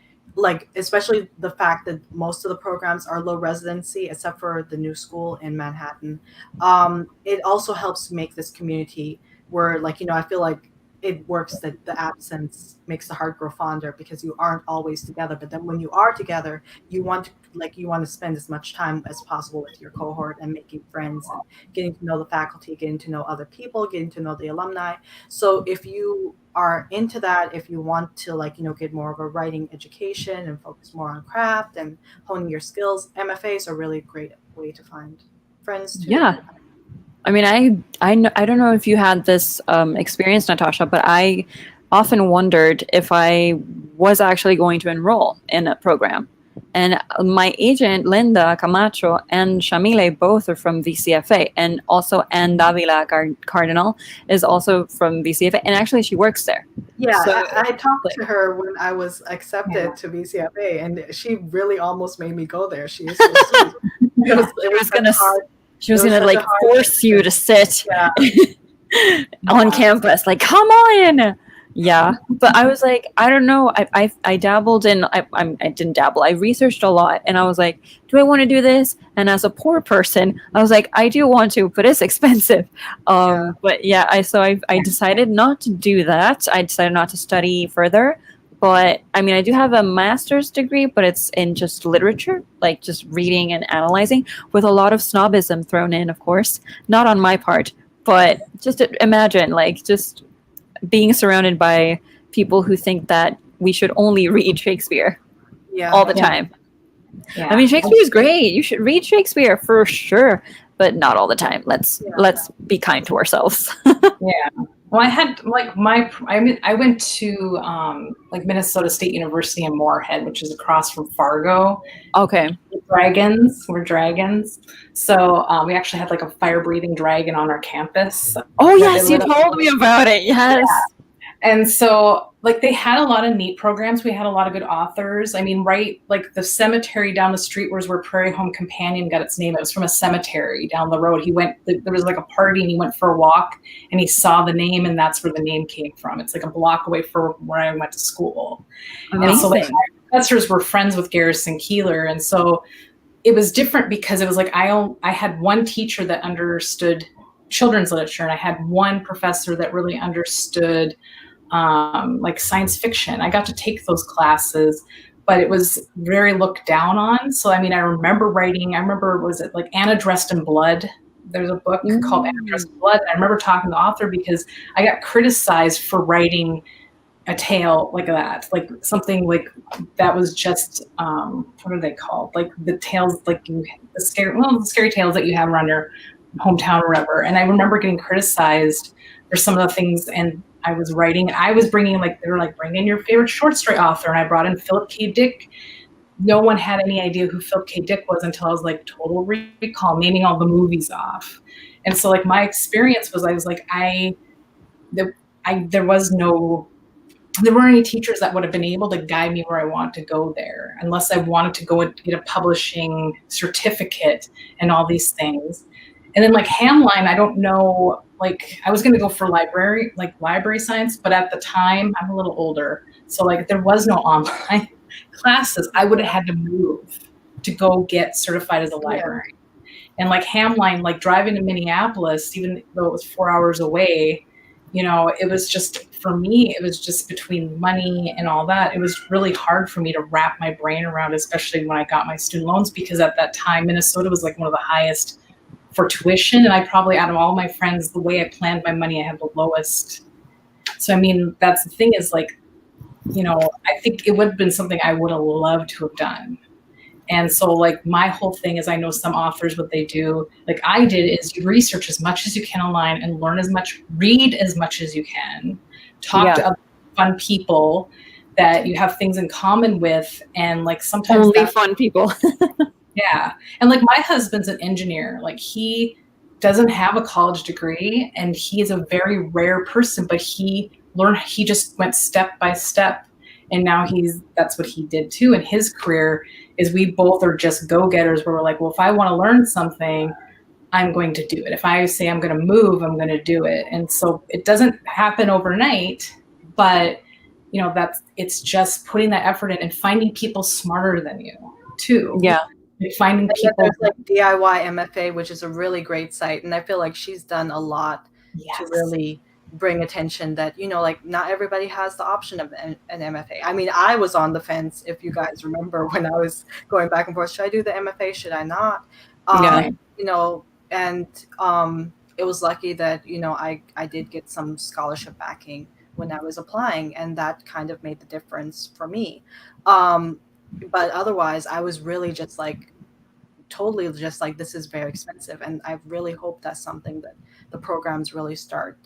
especially the fact that most of the programs are low residency, except for the new school in Manhattan. It also helps make this community where I feel like it works that the absence makes the heart grow fonder, because you aren't always together. But then when you are together, you want to spend as much time as possible with your cohort and making friends and getting to know the faculty, getting to know other people, getting to know the alumni. So if you are into that, if you want to get more of a writing education and focus more on craft and honing your skills, MFAs are really a great way to find friends too. Yeah. I mean, I don't know if you had this experience, Natasha, but I often wondered if I was actually going to enroll in a program. And my agent, Linda Camacho, and Shamile both are from VCFA. And also Anne Davila Cardinal is also from VCFA. And actually, she works there. Yeah, So, I talked to her when I was accepted to VCFA, and she really almost made me go there. She is so sweet. It was gonna hard. She was going to force you to sit on campus. Like, come on. Yeah. But I was like, I don't know. I dabbled in, I didn't dabble. I researched a lot, and I was like, do I want to do this? And as a poor person, I was like, I do want to, but it's expensive. But yeah, I decided not to do that. I decided not to study further. But I mean, I do have a master's degree, but it's in just literature, like just reading and analyzing, with a lot of snobism thrown in, of course, not on my part, but just imagine just being surrounded by people who think that we should only read Shakespeare all the time. Yeah. I mean, Shakespeare is great. You should read Shakespeare for sure, but not all the time. Let's be kind to ourselves. Yeah. Well, I had I went to Minnesota State University in Moorhead, which is across from Fargo. Okay. We're dragons. So we actually had a fire-breathing dragon on our campus. Oh yes, you told me about it. Yes. Yeah. And so like they had a lot of neat programs. We had a lot of good authors. I mean, right, like the cemetery down the street was where Prairie Home Companion got its name. It was from a cemetery down the road. There was like a party and he went for a walk and he saw the name and that's where the name came from. It's like a block away from where I went to school. Amazing. And so like my professors were friends with Garrison Keillor. And so it was different because it was like I had one teacher that understood children's literature and I had one professor that really understood like science fiction. I got to take those classes, but it was very looked down on. So, I mean, I remember, was it like Anna Dressed in Blood? There's a book called Anna Dressed in Blood. And I remember talking to the author because I got criticized for writing a tale like that, like something like that was just, what are they called? Like the tales, like the scary tales that you have around your hometown or whatever. And I remember getting criticized for some of the things, and I was bringing they were like, bring in your favorite short story author. And I brought in Philip K. Dick. No one had any idea who Philip K. Dick was until I was like Total Recall, naming all the movies off. And so like my experience was, I was like, there weren't any teachers that would have been able to guide me where I want to go there, unless I wanted to go and get a publishing certificate and all these things. And then like Hamline, I don't know, like I was going to go for library science, but at the time I'm a little older. So like there was no online classes. I would have had to move to go get certified as a librarian. And like Hamline, like driving to Minneapolis, even though it was 4 hours away, you know, it was just, for me, it was just between money and all that. It was really hard for me to wrap my brain around, especially when I got my student loans, because at that time, Minnesota was like one of the highest for tuition. And I probably, out of all my friends, the way I planned my money, I had the lowest. So, I mean, that's the thing is like, you know, I think it would have been something I would have loved to have done. And so like my whole thing is, I know some authors, what they do, like I did, is you research as much as you can online and learn as much, read as much as you can, talk to other fun people that you have things in common with. And like sometimes only fun people. Yeah. And like my husband's an engineer, like he doesn't have a college degree and he is a very rare person, but he just went step by step. And now that's what he did too. In his career is we both are just go-getters where we're like, well, if I want to learn something, I'm going to do it. If I say I'm going to move, I'm going to do it. And so it doesn't happen overnight, but you know, it's just putting that effort in and finding people smarter than you too. Yeah. Finding people. There's like DIY MFA, which is a really great site. And I feel like she's done a lot to really bring attention that, you know, like not everybody has the option of an MFA. I mean, I was on the fence, if you guys remember, when I was going back and forth, should I do the MFA? Should I not? You know, and it was lucky that, you know, I did get some scholarship backing when I was applying, and that kind of made the difference for me. But otherwise, I was really just like, totally just like, this is very expensive. And I really hope that's something that the programs really start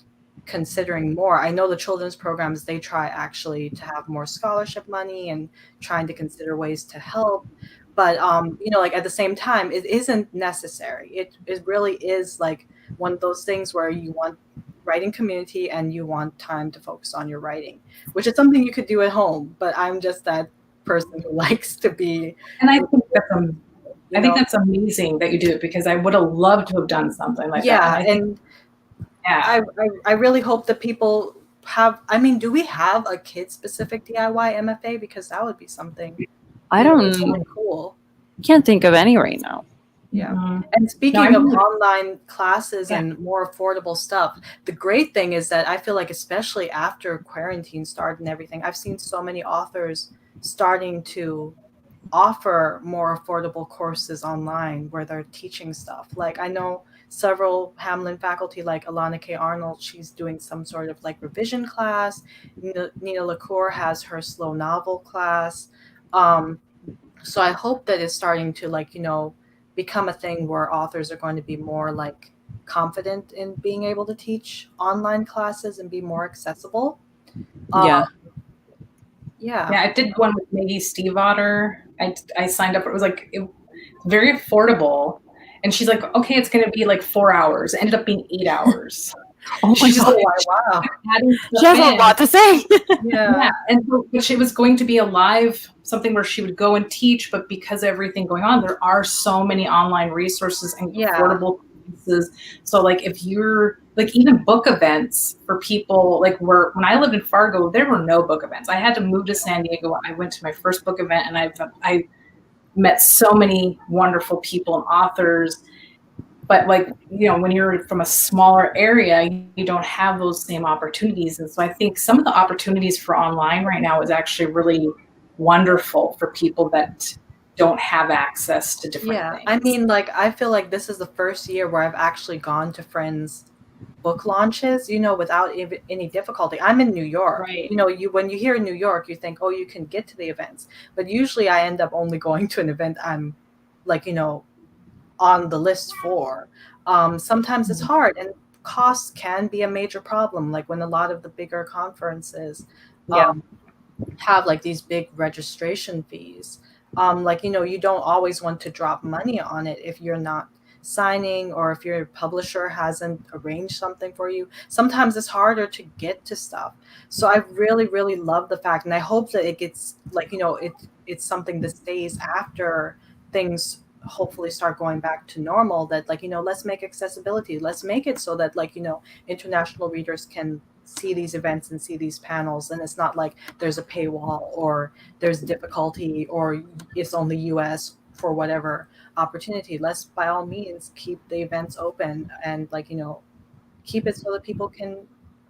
considering more. I know the children's programs, they try actually to have more scholarship money and trying to consider ways to help. But, you know, like at the same time, it isn't necessary. It really is like one of those things where you want writing community and you want time to focus on your writing, which is something you could do at home. But I'm just that person who likes to be. And I think that's amazing that you do it, because I would have loved to have done something like that. I really hope that people have, I mean, do we have a kid-specific DIY MFA? Because that would be something really cool. Can't think of any right now. Yeah. Mm-hmm. And speaking of online classes and more affordable stuff, the great thing is that I feel like, especially after quarantine started and everything, I've seen so many authors starting to offer more affordable courses online where they're teaching stuff. Like I know several Hamline faculty, like Alana K. Arnold, she's doing some sort of like revision class. Nina LaCour has her slow novel class. So I hope that it's starting to, like, you know, become a thing where authors are going to be more like confident in being able to teach online classes and be more accessible. Yeah, I did one with Maggie Stiefvater. I signed up. It was like very affordable. And she's like, okay, it's going to be like 4 hours. It ended up being 8 hours. Oh my She's just god. Wow. adding She stuff has a in. lot to say. Yeah, and so, but it was going to be a live something where she would go and teach, but because of everything going on, there are so many online resources and Yeah. affordable places. So like if you're like even book events for people, like when I lived in Fargo, there were no book events. I had to move to San Diego. I went to my first book event, and I met so many wonderful people and authors. But like, you know, when you're from a smaller area, you don't have those same opportunities. And so I think some of the opportunities for online right now is actually really wonderful for people that don't have access to different Yeah, things. I mean, like, I feel like this is the first year where I've actually gone to friends' book launches, without any difficulty. I'm in New York. Right. When you hear New York, you think, oh, you can get to the events. But usually I end up only going to an event I'm, like, on the list for. Sometimes it's hard, and costs can be a major problem. Like when a lot of the bigger conferences Yeah. have like these big registration fees. Like, you don't always want to drop money on it if you're not signing, or if your publisher hasn't arranged something for you. Sometimes it's harder to get to stuff. So I really, really love the fact, and I hope that it gets like, it's something that stays after things hopefully start going back to normal, that like, let's make accessibility, let's make it so that like, international readers can see these events and see these panels, and it's not like there's a paywall or there's difficulty or it's only US for whatever opportunity. Let's by all means keep the events open, and like, keep it so that people can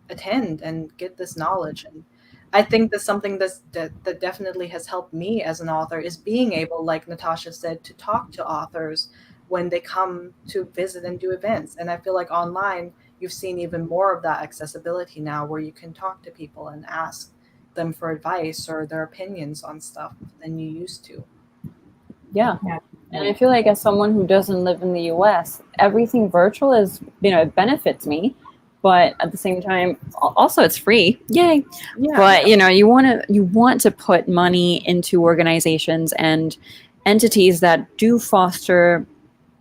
attend and get this knowledge. And I think that's something that definitely has helped me as an author, is being able, like Natasha said, to talk to authors when they come to visit and do events. And I feel like online you've seen even more of that accessibility now, where you can talk to people and ask them for advice or their opinions on stuff than you used to. Yeah. Yeah. And I feel like as someone who doesn't live in the US, everything virtual is, it benefits me. But at the same time, also it's free. Yay. Yeah. But you want to put money into organizations and entities that do foster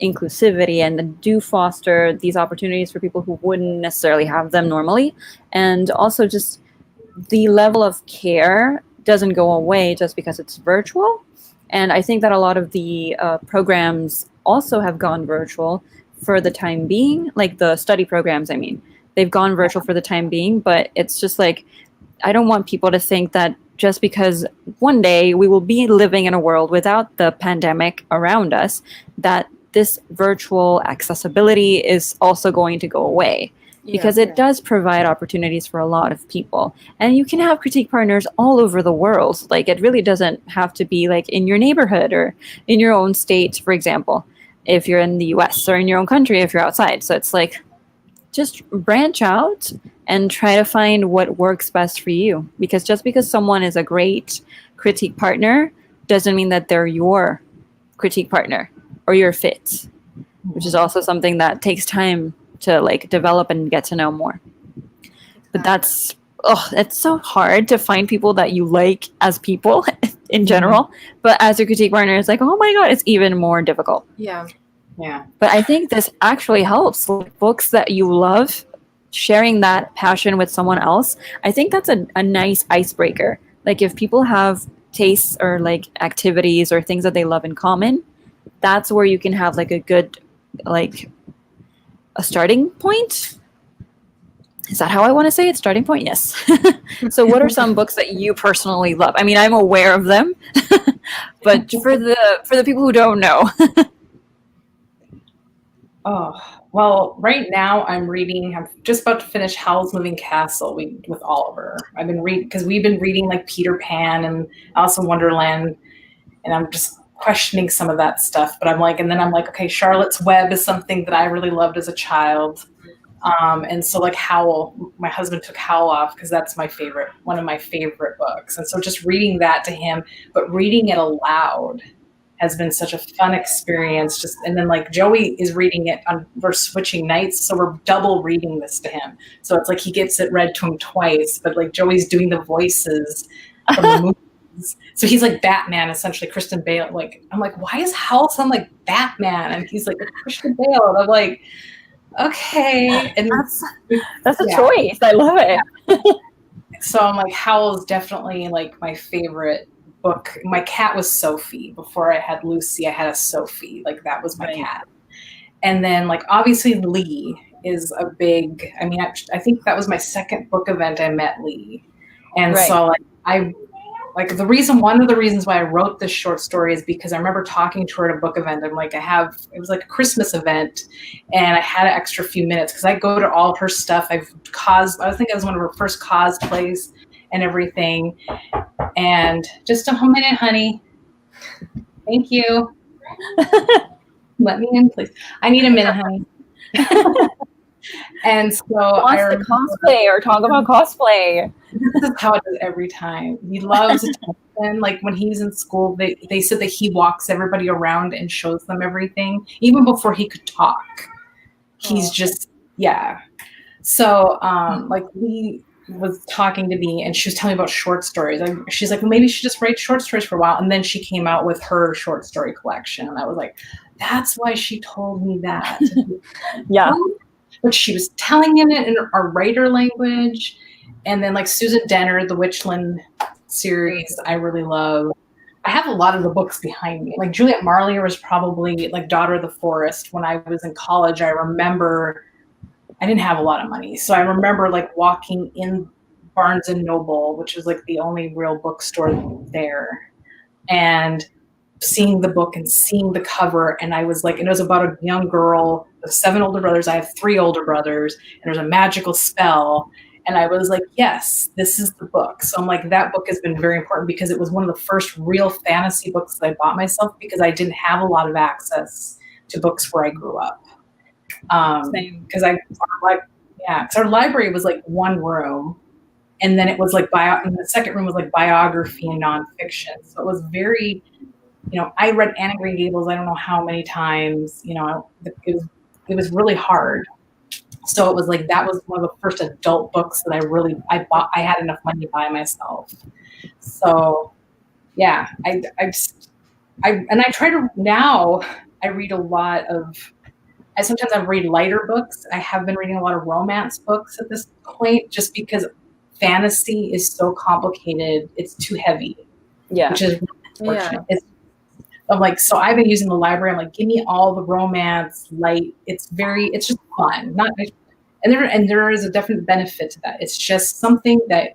inclusivity and that do foster these opportunities for people who wouldn't necessarily have them normally. And also just the level of care doesn't go away just because it's virtual. And I think that a lot of the programs also have gone virtual for the time being, like the study programs, I mean. They've gone virtual for the time being, but it's just like, I don't want people to think that just because one day we will be living in a world without the pandemic around us, that this virtual accessibility is also going to go away. Because it does provide opportunities for a lot of people. And you can have critique partners all over the world. Like, it really doesn't have to be like in your neighborhood or in your own state, for example, if you're in the US, or in your own country if you're outside. So it's like, just branch out and try to find what works best for you. Because just because someone is a great critique partner doesn't mean that they're your critique partner or your fit, which is also something that takes time to like develop and get to know more. But it's so hard to find people that you like as people in general. But as a critique partner, it's like, oh my God, it's even more difficult. Yeah. Yeah. But I think this actually helps. Like, books that you love, sharing that passion with someone else, I think that's a nice icebreaker. Like, if people have tastes or like activities or things that they love in common, that's where you can have like a good, like a starting point. Is that how I want to say it? Starting point? Yes. So what are some books that you personally love? I mean, I'm aware of them, but for the people who don't know. Oh, well, right now I'm just about to finish Howl's Moving Castle with Oliver. I've been reading, because we've been reading like Peter Pan and Alice in Wonderland, and I'm just questioning some of that stuff. But I'm like, okay, Charlotte's Web is something that I really loved as a child. And so like Howl, my husband took Howl off because that's one of my favorite books. And so just reading that to him, but reading it aloud has been such a fun experience. And then like Joey is reading it we're switching nights, so we're double reading this to him. So it's like he gets it read to him twice, but like Joey's doing the voices from the movies. So he's like Batman, essentially, Kristen Bale. Like, I'm like, why does Howl sound like Batman? And he's like, Christian Bale. And I'm like, okay. And That's a yeah. choice. I love it. So I'm like, Howl's definitely like my favorite book. My cat was Sophie. Before I had Lucy, I had a Sophie. Like that was my Right. cat. And then like obviously Lee is a big, I mean, I think that was my second book event I met Lee. And Right. so one of the reasons why I wrote this short story is because I remember talking to her at a book event. I'm like, it was like a Christmas event and I had an extra few minutes because I go to all her stuff. I think I was one of her first cosplays and everything. And just a minute, honey. Thank you. Let me in, please. I need a minute, honey. And so Wants to cosplay or talk about cosplay. This is how it is every time. He loves attention. Like when he's in school, they said that he walks everybody around and shows them everything, even before he could talk. He's just, yeah. So like he was talking to me and she was telling me about short stories. She's like, well, maybe she just write short stories for a while. And then she came out with her short story collection. And I was like, that's why she told me that. Yeah. But she was telling him it in our writer language. And then like Susan Denner, the Witchland series, I really love. I have a lot of the books behind me. Like Juliet Marlier was probably like Daughter of the Forest. When I was in college, I remember I didn't have a lot of money. So I remember like walking in Barnes and Noble, which was like the only real bookstore there, and seeing the book and seeing the cover. And I was like, and it was about a young girl with 7 older brothers. I have 3 older brothers, and there's a magical spell. And I was like, yes, this is the book. So I'm like, that book has been very important because it was one of the first real fantasy books that I bought myself because I didn't have a lot of access to books where I grew up. Because our library was like one room, and then it was like and the second room was like biography and nonfiction. So it was very, I read Anne of Green Gables I don't know how many times. It was really hard. So it was like that was one of the first adult books that I bought. I had enough money to buy myself. So yeah, I try to now. I read a lot of. Sometimes I read lighter books. I have been reading a lot of romance books at this point, just because fantasy is so complicated. It's too heavy. Yeah. Which is unfortunate. Yeah. I'm like, so I've been using the library. I'm like, give me all the romance, light. It's just fun. And there is a definite benefit to that. It's just something that,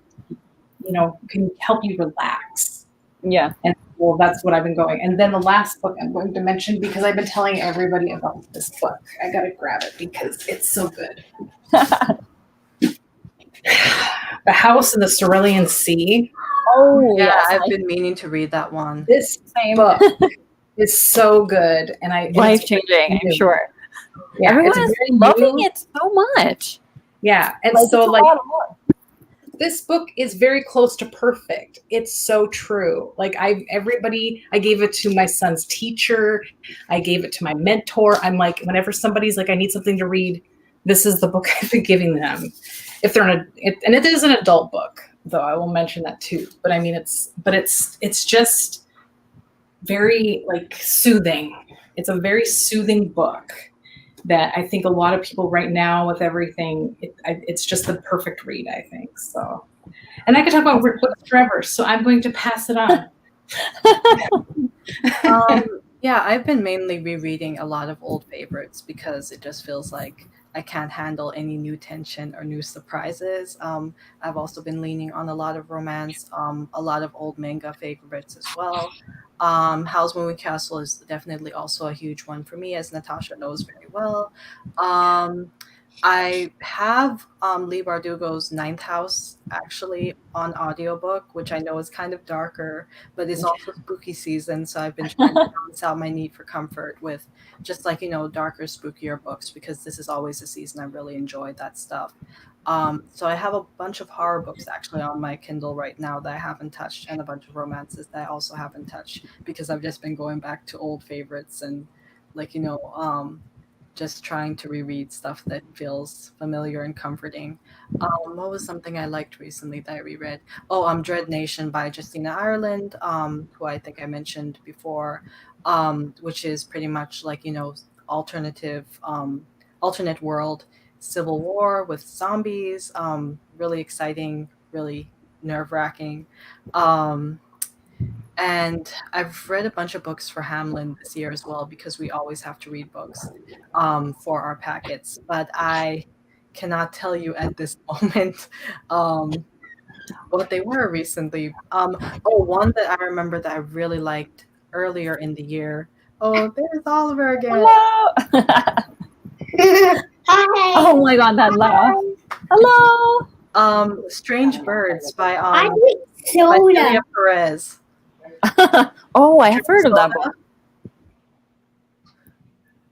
can help you relax. Yeah. And well, that's what I've been going. And then the last book I'm going to mention, because I've been telling everybody about this book. I got to grab it because it's so good. The House in the Cerulean Sea. Oh, yeah, yes. I've been meaning to read that one. This book is so good, and life-changing, I'm sure. Yeah, everyone is loving it so much. Yeah, and so this book is very close to perfect. It's so true. Like I gave it to my son's teacher. I gave it to my mentor. I'm like, whenever somebody's like, I need something to read, this is the book I've been giving them. If they're and it is an adult book, though I will mention that too. But I mean, it's just very like soothing. It's a very soothing book that I think a lot of people right now with everything, it's just the perfect read, I think. So, and I could talk about books forever, so I'm going to pass it on. Yeah, I've been mainly rereading a lot of old favorites because it just feels like I can't handle any new tension or new surprises. I've also been leaning on a lot of romance, a lot of old manga favorites as well. Howl's Moving Castle is definitely also a huge one for me, as Natasha knows very well. I have Leigh Bardugo's Ninth House actually on audiobook, which I know is kind of darker, but it's also spooky season, so I've been trying to balance out my need for comfort with just like, darker, spookier books, because this is always a season I really enjoy that stuff. So I have a bunch of horror books actually on my Kindle right now that I haven't touched, and a bunch of romances that I also haven't touched, because I've just been going back to old favorites and like, just trying to reread stuff that feels familiar and comforting. What was something I liked recently that I reread? Dread Nation by Justina Ireland, who I think I mentioned before, which is pretty much like, alternative alternate world civil war with zombies. Really exciting, really nerve wracking. Um, and I've read a bunch of books for Hamlin this year as well because we always have to read books for our packets. But I cannot tell you at this moment what they were recently. One that I remember that I really liked earlier in the year. Oh, there's Oliver again. Hello. Hi. Oh my god, that laugh. Hello. Strange Birds by I drink by soda. Celia Perez. Oh, I have heard of that book.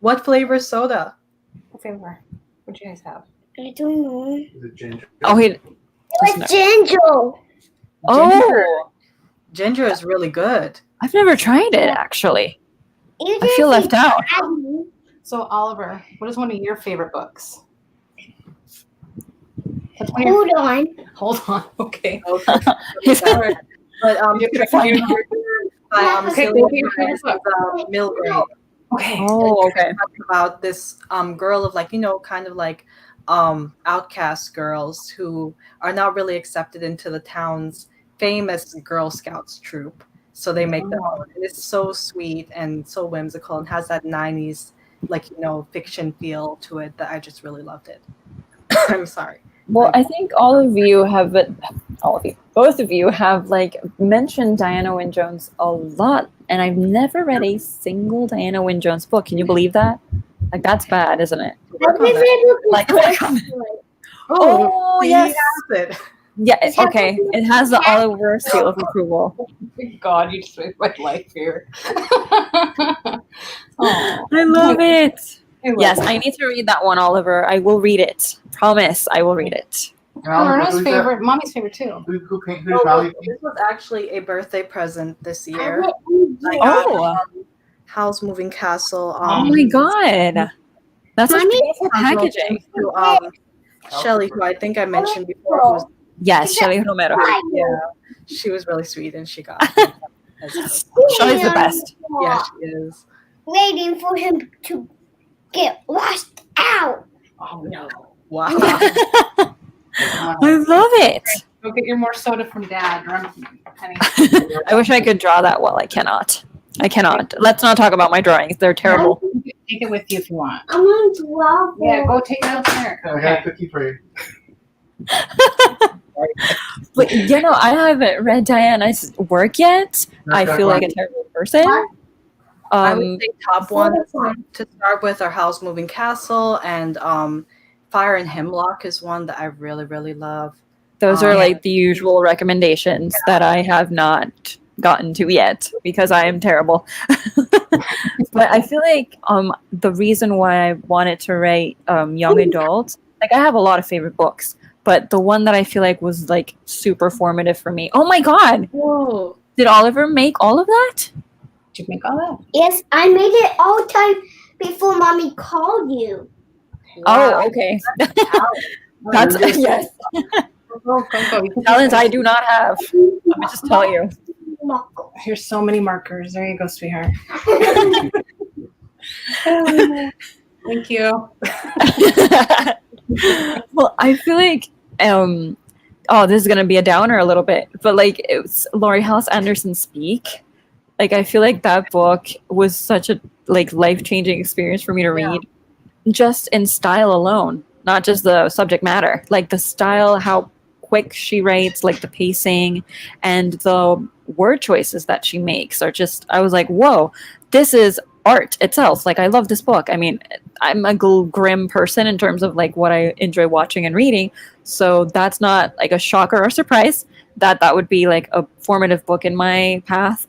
What flavor soda? What flavor? What do you guys have? I don't know. Is it ginger? Oh, he. It's ginger. Oh, Ginger is really good. I've never tried it actually. You I feel left out. So, Oliver, what is one of your favorite books? What's one of your- Hold on. Hold on. Okay. He's But You're gonna find out. by Okay, Celia go for your Perez favorite is, Middle Grade. Okay. Oh, okay. Talking about this girl of like, kind of like outcast girls who are not really accepted into the town's famous Girl Scouts troop. So they make their own. And it's so sweet and so whimsical and has that 90s like, fiction feel to it that I just really loved it. I'm sorry. Well, I think both of you have like mentioned Diana Wynne Jones a lot, and I've never read a single Diana Wynne Jones book. Can you believe that? Like that's bad, isn't it? Work on that. Like, oh he yes, has it. yeah. Okay, it has the Oliver seal of approval. Thank God, you just made my life here. I love it. Yes, I I need to read that one, Oliver. I will read it. Promise, I will read it. Karuna's favorite, Mommy's favorite too. Who's Oh, Molly? this was actually a birthday present this year. I Oh. got Oh, House Moving Castle. oh my god, that's such Mommy? beautiful packaging. To Shelly, who I think I mentioned before, who was, Yes, Shelly Romero. yeah, she was really sweet and she got it. Shelly's the best. Yeah, she is. Waiting for him to get washed out. Oh no. Wow. I love it. Go get your more soda from Dad. Honey. I wish I could draw that well. I cannot. I cannot. Let's not talk about my drawings. They're terrible. Take it with you if you want. I'm going to draw. Yeah, go take it out there. I got a cookie for you. But I haven't read Diana's work yet. I feel like a terrible person. I would say top ones to start with are House Moving Castle and Fire and Hemlock is one that I really, really love. Those are like the usual recommendations that I have not gotten to yet because I am terrible. But I feel like the reason why I wanted to write young adult, like I have a lot of favorite books, but the one that I feel like was like super formative for me. Oh my god! Whoa. Did Oliver make all of that? Did you make all that? Yes, I made it all time before Mommy called you. Oh, okay. That's yes. Go. Talents I do not have. Let me just tell you. Here's so many markers. There you go, sweetheart. Thank you. Well, I feel like this is gonna be a downer a little bit, but like it was Laurie Halse Anderson Speak. Like I feel like that book was such a like life-changing experience for me to read, just in style alone, not just the subject matter. Like the style, how quick she writes, like the pacing, and the word choices that she makes are just. I was like, whoa, this is art itself. Like I love this book. I mean, I'm a grim person in terms of like what I enjoy watching and reading, so that's not like a shocker or surprise that would be like a formative book in my path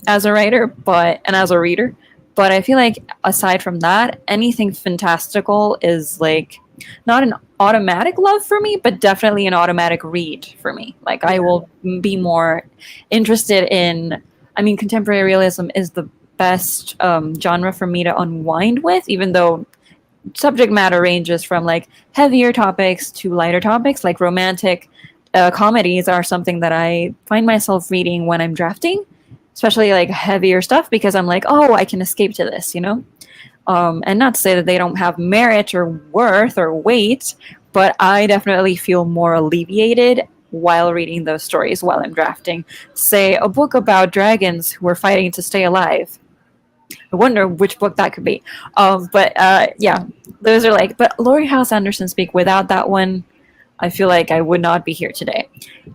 as a writer and as a reader. But I feel like aside from that, anything fantastical is like not an automatic love for me, but definitely an automatic read for me. Like I will be more interested in, I mean, contemporary realism is the best genre for me to unwind with, even though subject matter ranges from like heavier topics to lighter topics. Like romantic comedies are something that I find myself reading when I'm drafting, especially like heavier stuff, because I'm like, oh, I can escape to this, And not to say that they don't have merit or worth or weight, but I definitely feel more alleviated while reading those stories while I'm drafting. Say, a book about dragons who are fighting to stay alive. I wonder which book that could be. But yeah, those are like, but Laurie House Anderson speak, without that one, I feel like I would not be here today.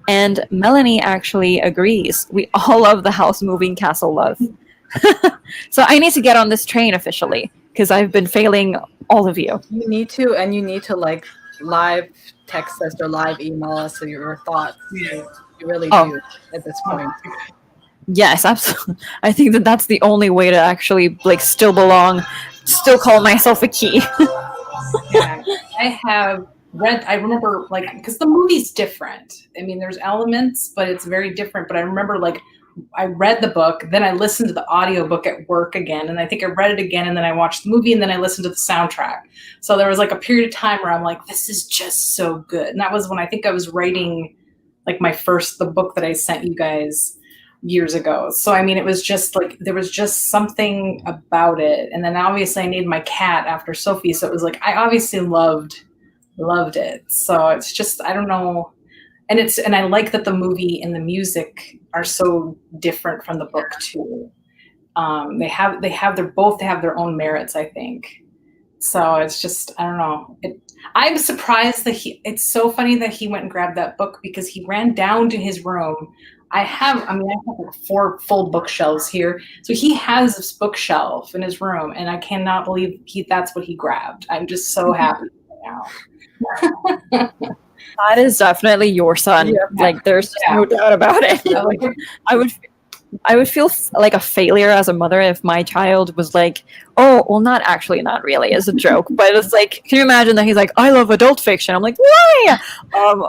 And Melanie actually agrees. We all love the house moving castle love. So I need to get on this train officially because I've been failing all of you. You need to, and you need to like live text us or live email us your thoughts. You really do at this point. Yes, absolutely. I think that that's the only way to actually like still belong, still call myself a key. Yeah, I have read. I remember like because the movie's different. I mean, there's elements, but it's very different. But I remember like I read the book, then I listened to the audiobook at work again, and I think I read it again, and then I watched the movie, and then I listened to the soundtrack. So there was like a period of time where I'm like, this is just so good. And that was when I think I was writing like the book that I sent you guys years ago. So I mean, it was just like there was just something about it. And then obviously I named my cat after Sophie, so it was like I obviously loved it. So it's just I don't know. And I like that the movie and the music are so different from the book too. They have their own merits, I think. So it's just I don't know. I'm surprised that it's so funny that he went and grabbed that book because he ran down to his room. I have like 4 full bookshelves here. So he has this bookshelf in his room, and I cannot believe that's what he grabbed. I'm just so happy right now. That is definitely your son. Yeah. Like there's no doubt about it. Yeah. Like, I would feel like a failure as a mother if my child was like, oh, well, not really as a joke, but it's like, can you imagine that he's like, I love adult fiction? I'm like, why?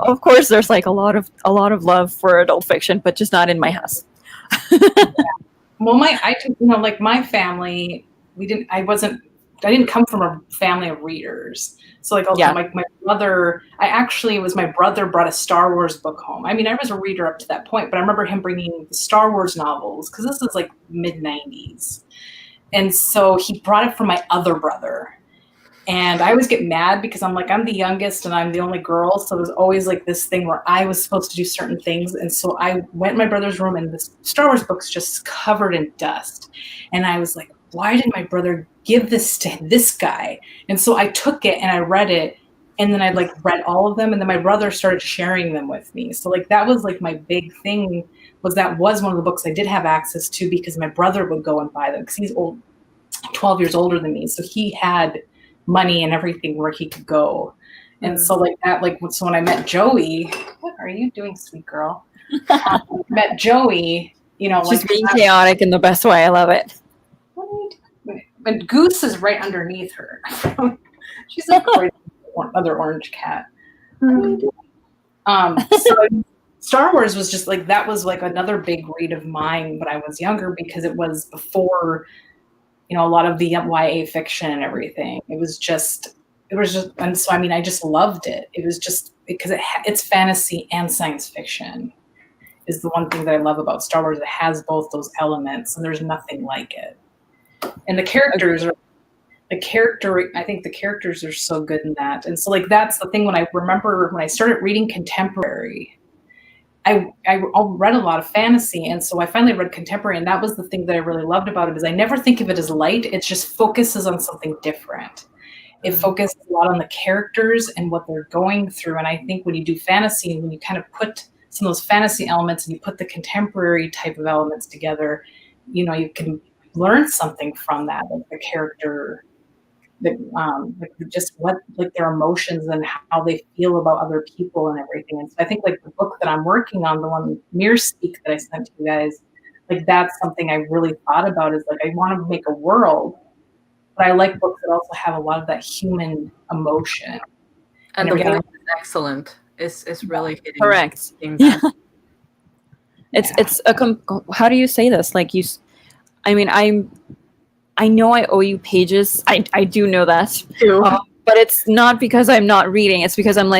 Of course, there's like a lot of love for adult fiction, but just not in my house. Well, like my family, I didn't come from a family of readers. So like also my brother, my brother brought a Star Wars book home. I mean, I was a reader up to that point, but I remember him bringing the Star Wars novels because this is like mid-90s. And so he brought it for my other brother. And I always get mad because I'm the youngest and I'm the only girl. So there's always like this thing where I was supposed to do certain things. And so I went in my brother's room and the Star Wars book's just covered in dust. And I was like, why did my brother give this to this guy? And so I took it and I read it. And then I like read all of them. And then my brother started sharing them with me. So like that was like my big thing was one of the books I did have access to because my brother would go and buy them because he's 12 years older than me. So he had money and everything where he could go. And so like that, so when I met Joey, what are you doing, sweet girl? Met Joey, she's being chaotic in the best way. I love it. And Goose is right underneath her. She's a great other orange cat. So Star Wars was just like that was like another big read of mine when I was younger because it was before a lot of the YA fiction and everything. It was just, and so I mean, I just loved it. It was just because it's fantasy and science fiction is the one thing that I love about Star Wars. It has both those elements, and there's nothing like it. And I think the characters are so good in that. And so like that's the thing when I remember when I started reading contemporary, I read a lot of fantasy, and so I finally read contemporary, and that was the thing that I really loved about it is I never think of it as light. It just focuses on something different. It focuses a lot on the characters and what they're going through. And I think when you do fantasy, when you kind of put some of those fantasy elements and you put the contemporary type of elements together, you can learn something from that, like the character, just what like their emotions and how they feel about other people and everything. And so I think like the book that I'm working on, the one Mirror Speak that I sent to you guys, like that's something I really thought about is like I want to make a world, but I like books that also have a lot of that human emotion. And the voice is excellent. It's really hitting. Correct. Yeah. It's how do you say this? Like I mean, I know I owe you pages. I do know that too. But it's not because I'm not reading. It's because I'm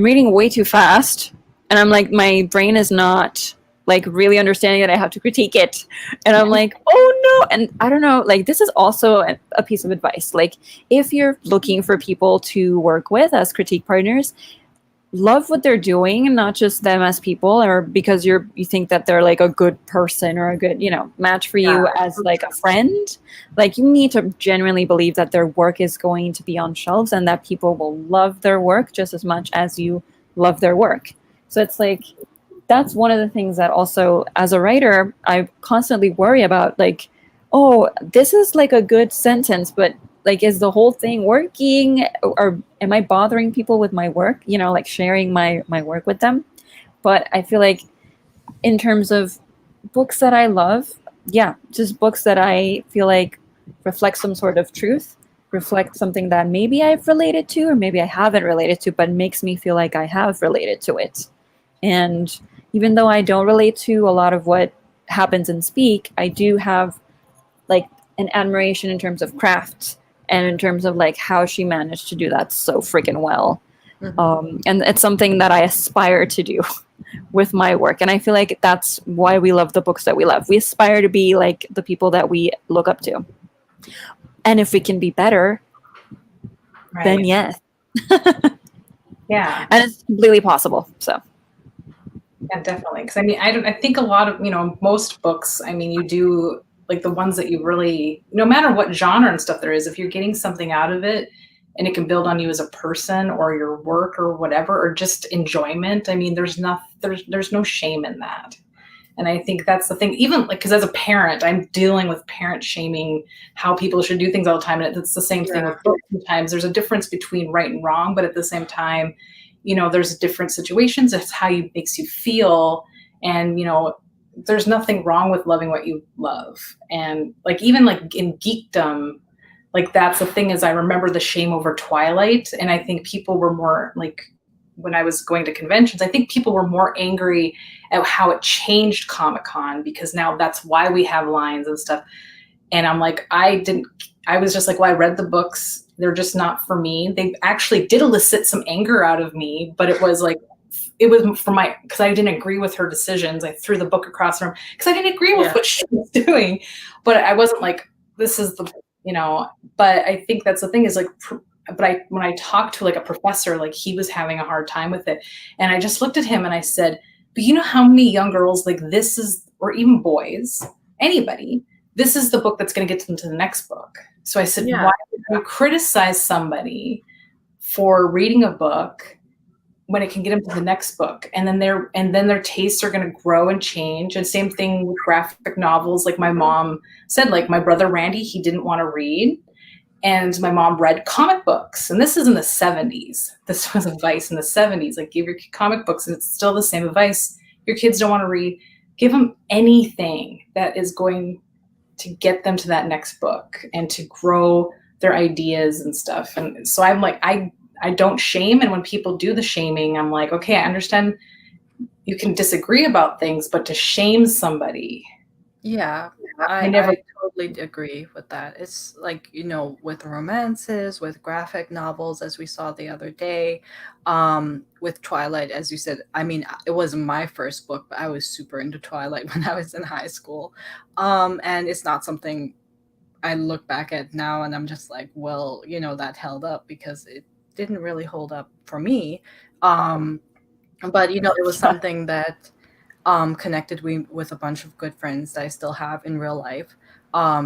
reading way too fast. And I'm like, my brain is not like really understanding that I have to critique it. And I'm like, oh no. And I don't know, like this is also a piece of advice. Like if you're looking for people to work with as critique partners, love what they're doing and not just them as people, or because you think that they're like a good person or a good, match for you as like a friend. Like you need to genuinely believe that their work is going to be on shelves and that people will love their work just as much as you love their work. So it's like, that's one of the things that also as a writer, I constantly worry about, like, oh, this is like a good sentence, but like, is the whole thing working, or am I bothering people with my work, like sharing my work with them? But I feel like in terms of books that I love, yeah, just books that I feel like reflect some sort of truth, reflect something that maybe I've related to or maybe I haven't related to, but makes me feel like I have related to it. And even though I don't relate to a lot of what happens in Speak, I do have like an admiration in terms of craft and in terms of like how she managed to do that so freaking well. And it's something that I aspire to do with my work. And I feel like that's why we love the books that we love. We aspire to be like the people that we look up to. And if we can be better, then yes. Yeah. And it's completely possible. So yeah, definitely. Because I think a lot of, most books, you do like the ones that you really, no matter what genre and stuff there is, if you're getting something out of it and it can build on you as a person or your work or whatever, or just enjoyment, there's no shame in that. And I think that's the thing, even like, because as a parent, I'm dealing with parent shaming how people should do things all the time. And it's the same thing with books. Sometimes there's a difference between right and wrong, but at the same time, there's different situations. It's how you makes you feel. And, there's nothing wrong with loving what you love. And like, even like in geekdom, like that's the thing is I remember the shame over Twilight. And I think people were more like, when I was going to conventions, I think people were more angry at how it changed Comic-Con because now that's why we have lines and stuff. And I'm like, I was just like, well, I read the books. They're just not for me. They actually did elicit some anger out of me, but it was for because I didn't agree with her decisions. I threw the book across the room because I didn't agree with what she was doing. But I wasn't like, this is the, but I think that's the thing is like, when I talked to like a professor, like he was having a hard time with it. And I just looked at him and I said, but you know how many young girls like this is, or even boys, anybody, this is the book that's going to get them to the next book. So I said, why would you criticize somebody for reading a book when it can get them to the next book? And then their tastes are going to grow and change. And same thing with graphic novels. Like my mom said, like my brother Randy, he didn't want to read. And my mom read comic books. And this is in the 70s. This was advice in the 70s. Like give your kid comic books, and it's still the same advice. Your kids don't want to read. Give them anything that is going to get them to that next book and to grow their ideas and stuff. And so I'm like, I don't shame. And when people do the shaming, I'm like, okay, I understand you can disagree about things, but to shame somebody. Yeah, I totally agree with that. It's like, with romances, with graphic novels, as we saw the other day, with Twilight, as you said, it wasn't my first book, but I was super into Twilight when I was in high school. And it's not something I look back at now and I'm just like, well, that held up because it didn't really hold up for me. But, it was something that connected with a bunch of good friends that I still have in real life.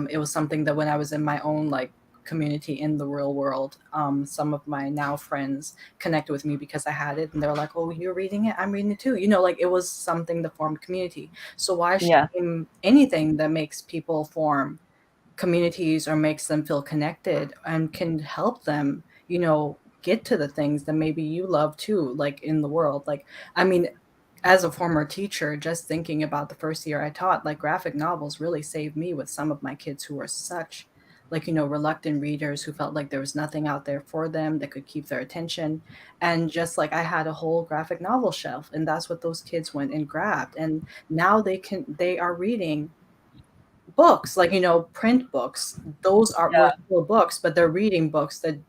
It was something that when I was in my own like community in the real world, some of my now friends connected with me because I had it, and they were like, "Oh, you're reading it? I'm reading it too." Like it was something that formed community. So why shame anything that makes people form communities or makes them feel connected and can help them, get to the things that maybe you love too, like in the world. Like, as a former teacher, just thinking about the first year I taught, like graphic novels really saved me with some of my kids who were such reluctant readers who felt like there was nothing out there for them that could keep their attention. And just like I had a whole graphic novel shelf, and that's what those kids went and grabbed. And now they are reading books, like, print books, those are were still books, but they're reading books that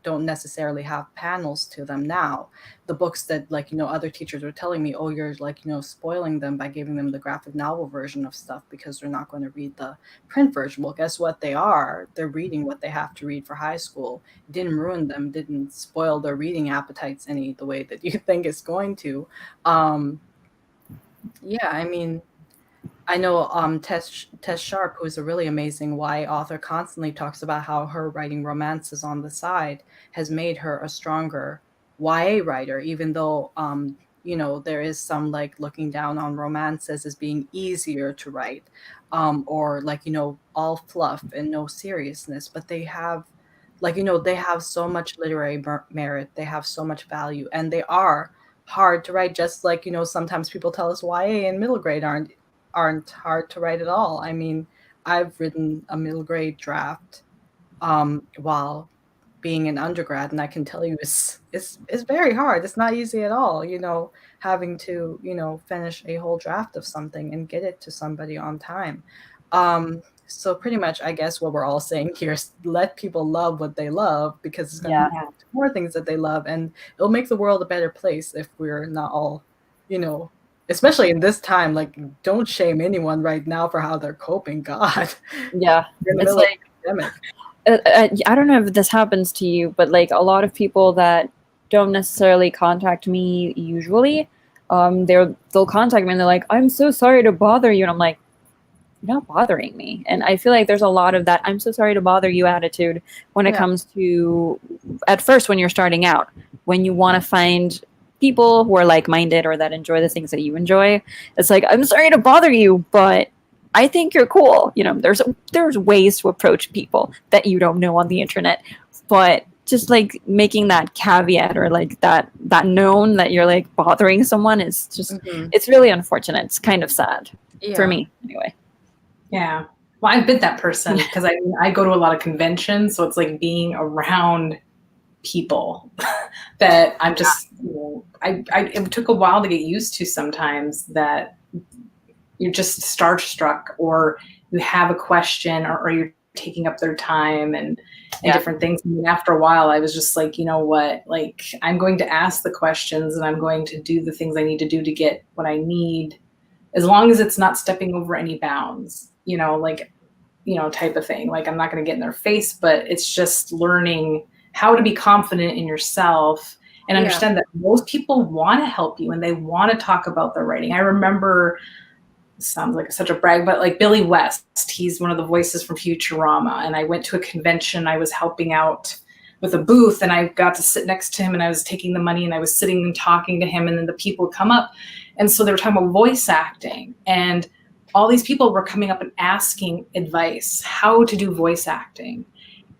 don't necessarily have panels to them now. The books that, like, other teachers were telling me, oh, you're, like, spoiling them by giving them the graphic novel version of stuff because they're not going to read the print version. Well, guess what? They're reading what they have to read for high school. It didn't ruin them, didn't spoil their reading appetites any the way that you think it's going to. Yeah, I mean, I know Tess Sharp, who is a really amazing YA author, constantly talks about how her writing romances on the side has made her a stronger YA writer, even though there is some, like, looking down on romances as being easier to write, or, like, all fluff and no seriousness, but they have, like, they have so much literary merit, they have so much value, and they are hard to write, just like, sometimes people tell us YA in middle grade aren't hard to write at all. I mean, I've written a middle grade draft while being an undergrad, and I can tell you it's very hard. It's not easy at all, having to, finish a whole draft of something and get it to somebody on time. So pretty much, I guess what we're all saying here is let people love what they love, because it's going to lead to more things that they love, and it'll make the world a better place if we're not all, especially in this time, like, don't shame anyone right now for how they're coping. God. Yeah. It's like, I don't know if this happens to you, but, like, a lot of people that don't necessarily contact me usually, they'll contact me and they're like, I'm so sorry to bother you. And I'm like, you're not bothering me. And I feel like there's a lot of that I'm so sorry to bother you attitude when it comes to, at first, when you're starting out, when you want to find people who are like-minded or that enjoy the things that you enjoy. It's like, I'm sorry to bother you, but I think you're cool. There's ways to approach people that you don't know on the internet, but just, like, making that caveat or, like, that known that you're, like, bothering someone is just it's really unfortunate. It's kind of sad for me anyway. Yeah. Well, I've been that person because I go to a lot of conventions, so it's like being around people that I'm just, it took a while to get used to sometimes, that you're just starstruck, or you have a question, or you're taking up their time and different things. And after a while, I was just like, you know what, like, I'm going to ask the questions and I'm going to do the things I need to do to get what I need, as long as it's not stepping over any bounds, type of thing. Like, I'm not going to get in their face, but it's just learning how to be confident in yourself and understand that most people want to help you and they want to talk about their writing. I remember, sounds like such a brag, but, like, Billy West, he's one of the voices from Futurama. And I went to a convention, I was helping out with a booth, and I got to sit next to him, and I was taking the money, and I was sitting and talking to him, and then the people would come up. And so they were talking about voice acting, and all these people were coming up and asking advice, how to do voice acting.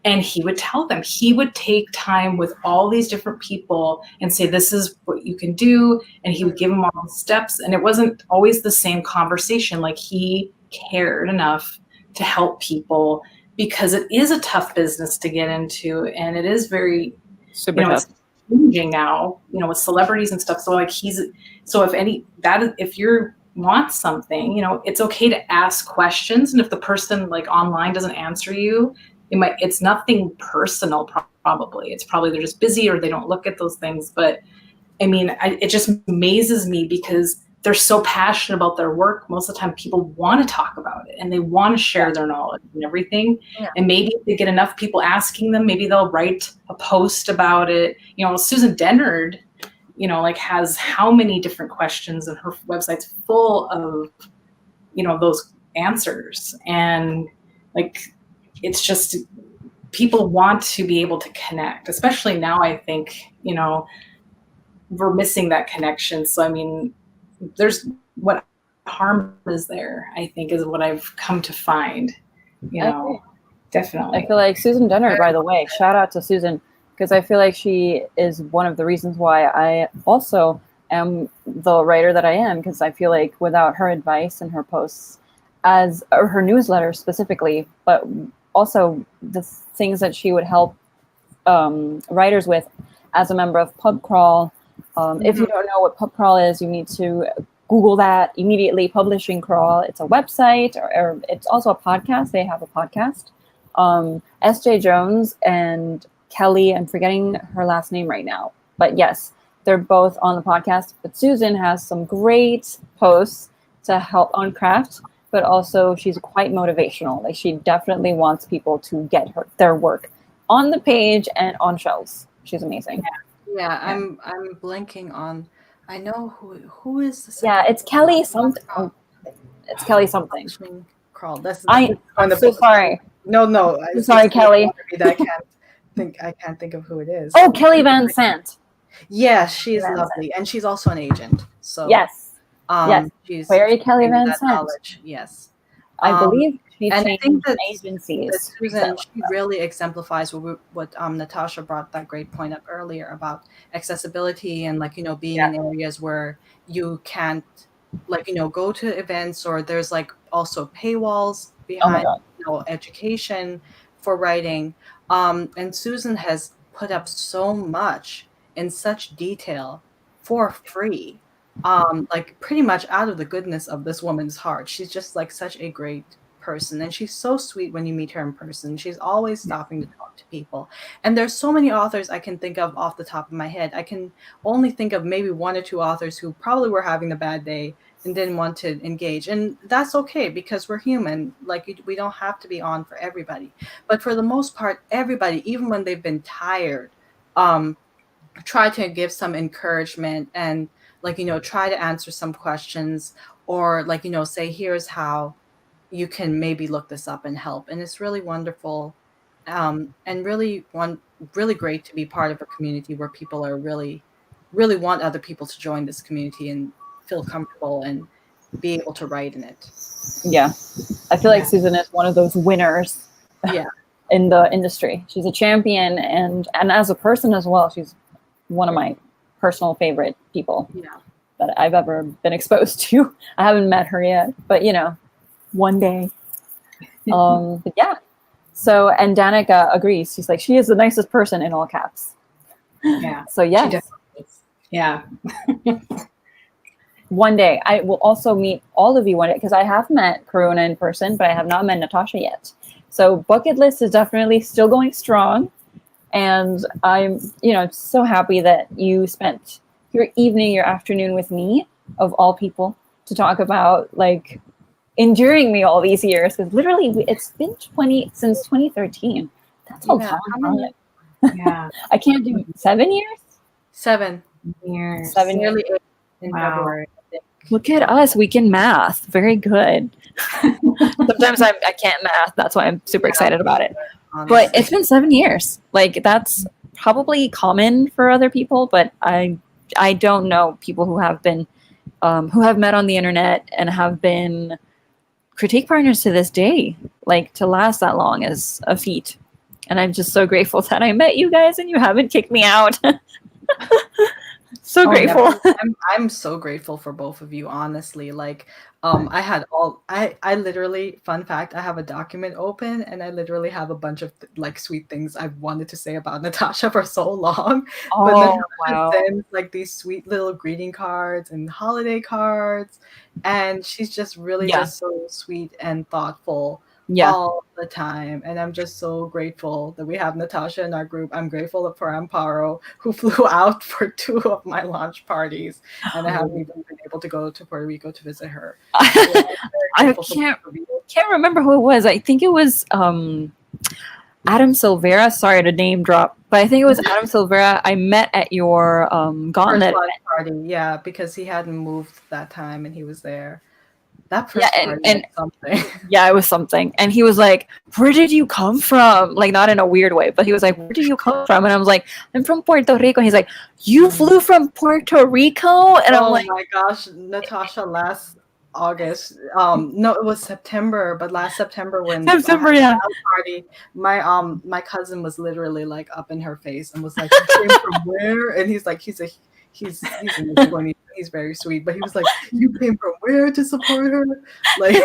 And he would tell them, he would take time with all these different people and say, this is what you can do. And he would give them all the steps. And it wasn't always the same conversation. Like, he cared enough to help people, because it is a tough business to get into. And it is very, super tough. It's changing now, with celebrities and stuff. So, like, if you want something, it's okay to ask questions. And if the person, like, online doesn't answer you, it's nothing personal, probably. It's probably they're just busy or they don't look at those things. But I mean, it just amazes me because they're so passionate about their work. Most of the time people want to talk about it and they want to share their knowledge and everything. Yeah. And maybe if they get enough people asking them, maybe they'll write a post about it. Susan Dennard, has how many different questions, and her website's full of, those answers. And, like, it's just, people want to be able to connect, especially now. I think, we're missing that connection. So, I mean, there's what harm is there, I think, is what I've come to find, definitely. I feel like Susan Dennard, by the way, shout out to Susan, because I feel like she is one of the reasons why I also am the writer that I am, because I feel like without her advice and her posts, or her newsletter specifically, but also the things that she would help writers with as a member of Pub Crawl. If you don't know what Pub Crawl is, you need to Google that immediately. Publishing Crawl. It's a website, or it's also a podcast. They have a podcast. S.J. Jones and Kelly, I'm forgetting her last name right now, but yes, they're both on the podcast. But Susan has some great posts to help on craft, but also she's quite motivational. Like, she definitely wants people to get their work on the page and on shelves. She's amazing. Yeah, I'm blanking on. I know who is the Yeah, second. it's Kelly something. Oh, it's Kelly something. Publishing Crawl. That's I'm so sorry. No, I'm sorry, Kelly. That I can't think of who it is. Oh, Kelly Van Sant. Yeah, she's Van lovely, and she's also an agent. So Yes, yes, she's very Kelly Van that Sant. knowledge. Yes, I believe she and I changed think that agencies. Susan, she really exemplifies what Natasha brought that great point up earlier about accessibility and, like, being in areas where you can't, like, go to events, or there's like also paywalls behind education for writing. And Susan has put up so much in such detail for free, like pretty much out of the goodness of this woman's heart. She's just like such a great person, and she's so sweet when you meet her in person. She's always stopping to talk to people. And there's so many authors I can think of off the top of my head. I can only think of maybe one or two authors who probably were having a bad day and didn't want to engage, and that's okay, because we're human. Like, we don't have to be on for everybody, but for the most part, everybody, even when they've been tired, try to give some encouragement, and, like, try to answer some questions, or, like, say, here's how you can maybe look this up and help. And it's really wonderful, and really great to be part of a community where people are really want other people to join this community and feel comfortable and be able to write in it. Yeah, I feel like Susan is one of those winners. Yeah, in the industry, she's a champion, and as a person as well, she's one of my personal favorite people that I've ever been exposed to. I haven't met her yet, but one day. But yeah. So, and Danica agrees. She's like, she is the nicest person, in all caps. Yeah. So yes. Yeah. One day I will also meet all of you one day, because I have met Karuna in person, but I have not met Natasha yet. So bucket list is definitely still going strong. And I'm, so happy that you spent your evening, your afternoon with me, of all people, to talk about, like, enduring me all these years. Because literally, it's been since 2013. That's a long time. Yeah. I can't do 7 years. 7 years. 7 years. Nearly 8 in February. Look at us. We can math. Very good. Sometimes I can't math. That's why I'm super excited about it. Honestly. But it's been 7 years. Like, that's probably common for other people, but I don't know people who have been, who have met on the internet and have been critique partners to this day. Like, to last that long is a feat. And I'm just so grateful that I met you guys and you haven't kicked me out. So grateful. Yeah. I'm so grateful for both of you, honestly. Like, I literally, fun fact, I have a document open, and I literally have a bunch of like sweet things I've wanted to say about Natasha for so long. But Natasha sends like these sweet little greeting cards and holiday cards, and she's just really just so sweet and thoughtful all the time. And I'm just so grateful that we have Natasha in our group. I'm grateful for Amparo, who flew out for 2 of my launch parties, and I haven't even been able to go to Puerto Rico to visit her. I can't remember who it was. I think it was Adam Silvera. Sorry to name drop, but I think it was Adam Silvera I met at your Gauntlet party. Yeah, because he hadn't moved that time, and he was there. That first party was something. Yeah, it was something. And he was like, where did you come from? Like, not in a weird way, but he was like, where did you come from? And I was like, I'm from Puerto Rico. And he's like, you flew from Puerto Rico? And I'm like, oh my gosh, Natasha, last August. No, it was September, but last September when party, my cousin was literally like up in her face and was like, you came from where? And he's like, he's in his 20s. He's very sweet, but he was like, you came from where to support her? Like,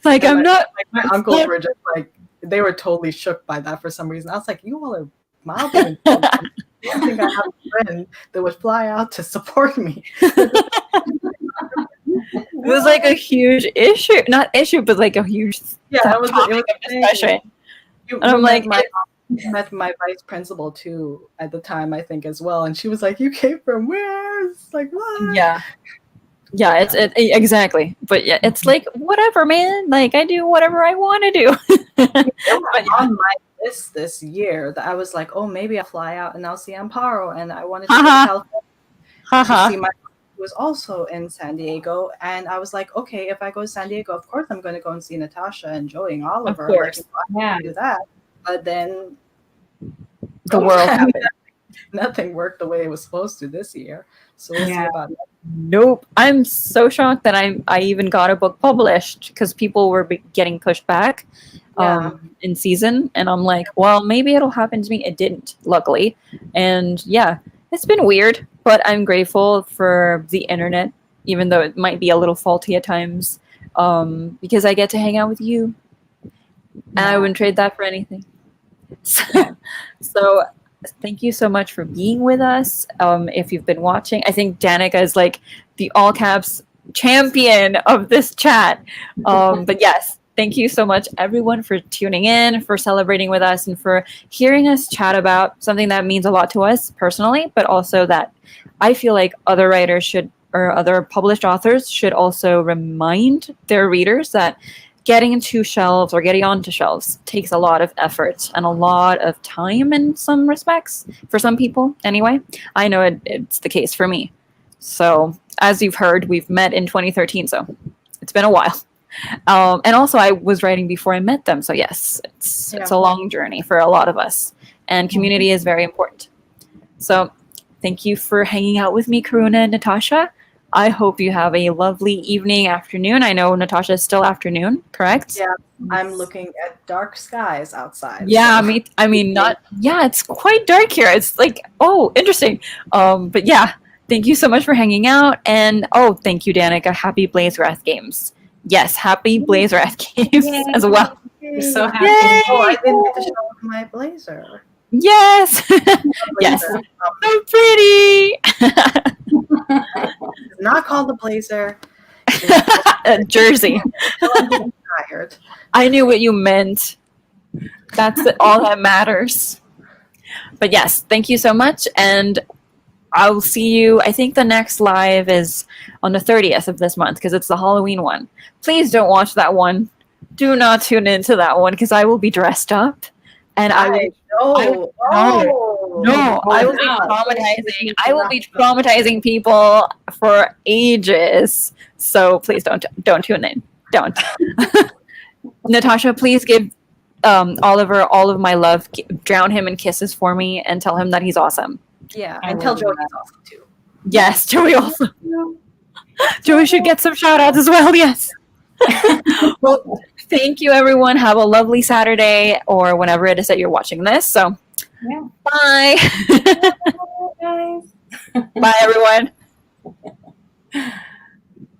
like, I'm not. Like, my uncles were just like, they were totally shook by that for some reason. I was like, you all are mildly. I don't think I have a friend that would fly out to support me. was like a huge issue, not issue, but like a huge Yeah, it was topic of discussion. And I'm like, met my vice principal too at the time, I think, as well, and she was like, "You came from where?" It's like, what? yeah, it's exactly. But yeah, it's like whatever, man. Like I do whatever I want to do. It was on my list this year that I was like, oh, maybe I'll fly out and I'll see Amparo, and I wanted to go to California to see my who was also in San Diego, and I was like, okay, if I go to San Diego, of course I'm going to go and see Natasha and Joey and Oliver. Of course. Like, I can do that. But then The world happened. nothing worked the way it was supposed to this year. So we'll see about that. Nope. I'm so shocked that I even got a book published because people were getting pushed back in season. And I'm like, well, maybe it'll happen to me. It didn't, luckily. And yeah, it's been weird, but I'm grateful for the internet, even though it might be a little faulty at times, because I get to hang out with you. And I wouldn't trade that for anything. So thank you so much for being with us. If you've been watching, I think Danica is like the all caps champion of this chat. But yes, thank you so much, everyone, for tuning in, for celebrating with us, and for hearing us chat about something that means a lot to us personally, but also that I feel like other writers should, or other published authors should also remind their readers that getting into shelves or getting onto shelves takes a lot of effort and a lot of time in some respects, for some people anyway. I know it's the case for me. So as you've heard, we've met in 2013, so it's been a while. And also I was writing before I met them, so yes, it's a long journey for a lot of us, and community is very important. So thank you for hanging out with me, Karuna and Natasha. I hope you have a lovely evening, afternoon. I know Natasha is still afternoon, correct? Yeah, I'm looking at dark skies outside. Yeah, so. I mean, not. Yeah, it's quite dark here. It's like, oh, interesting. But yeah, thank you so much for hanging out, and oh, thank you, Danica. Happy BLAZEWRATH games. Yes, happy BLAZEWRATH games as well. We're so happy. Yay! Oh, I didn't get to show off my blazer. Yes, yes, Blazer. so pretty. It's not called a blazer. A jersey. I'm tired. I knew what you meant. That's all that matters. But yes, thank you so much. And I'll see you. I think the next live is on the 30th of this month because it's the Halloween one. Please don't watch that one. Do not tune into that one because I will be dressed up. And I will be traumatizing. I will be traumatizing people for ages. So please don't tune in. Don't. Natasha, please give Oliver all of my love. Drown him in kisses for me and tell him that he's awesome. Yeah, and tell Joey he's awesome too. Yes, Joey also. Joey should get some shout outs as well. Yes. Well, thank you, everyone. Have a lovely Saturday or whenever it is that you're watching this. So, bye. Bye, guys. Bye, everyone.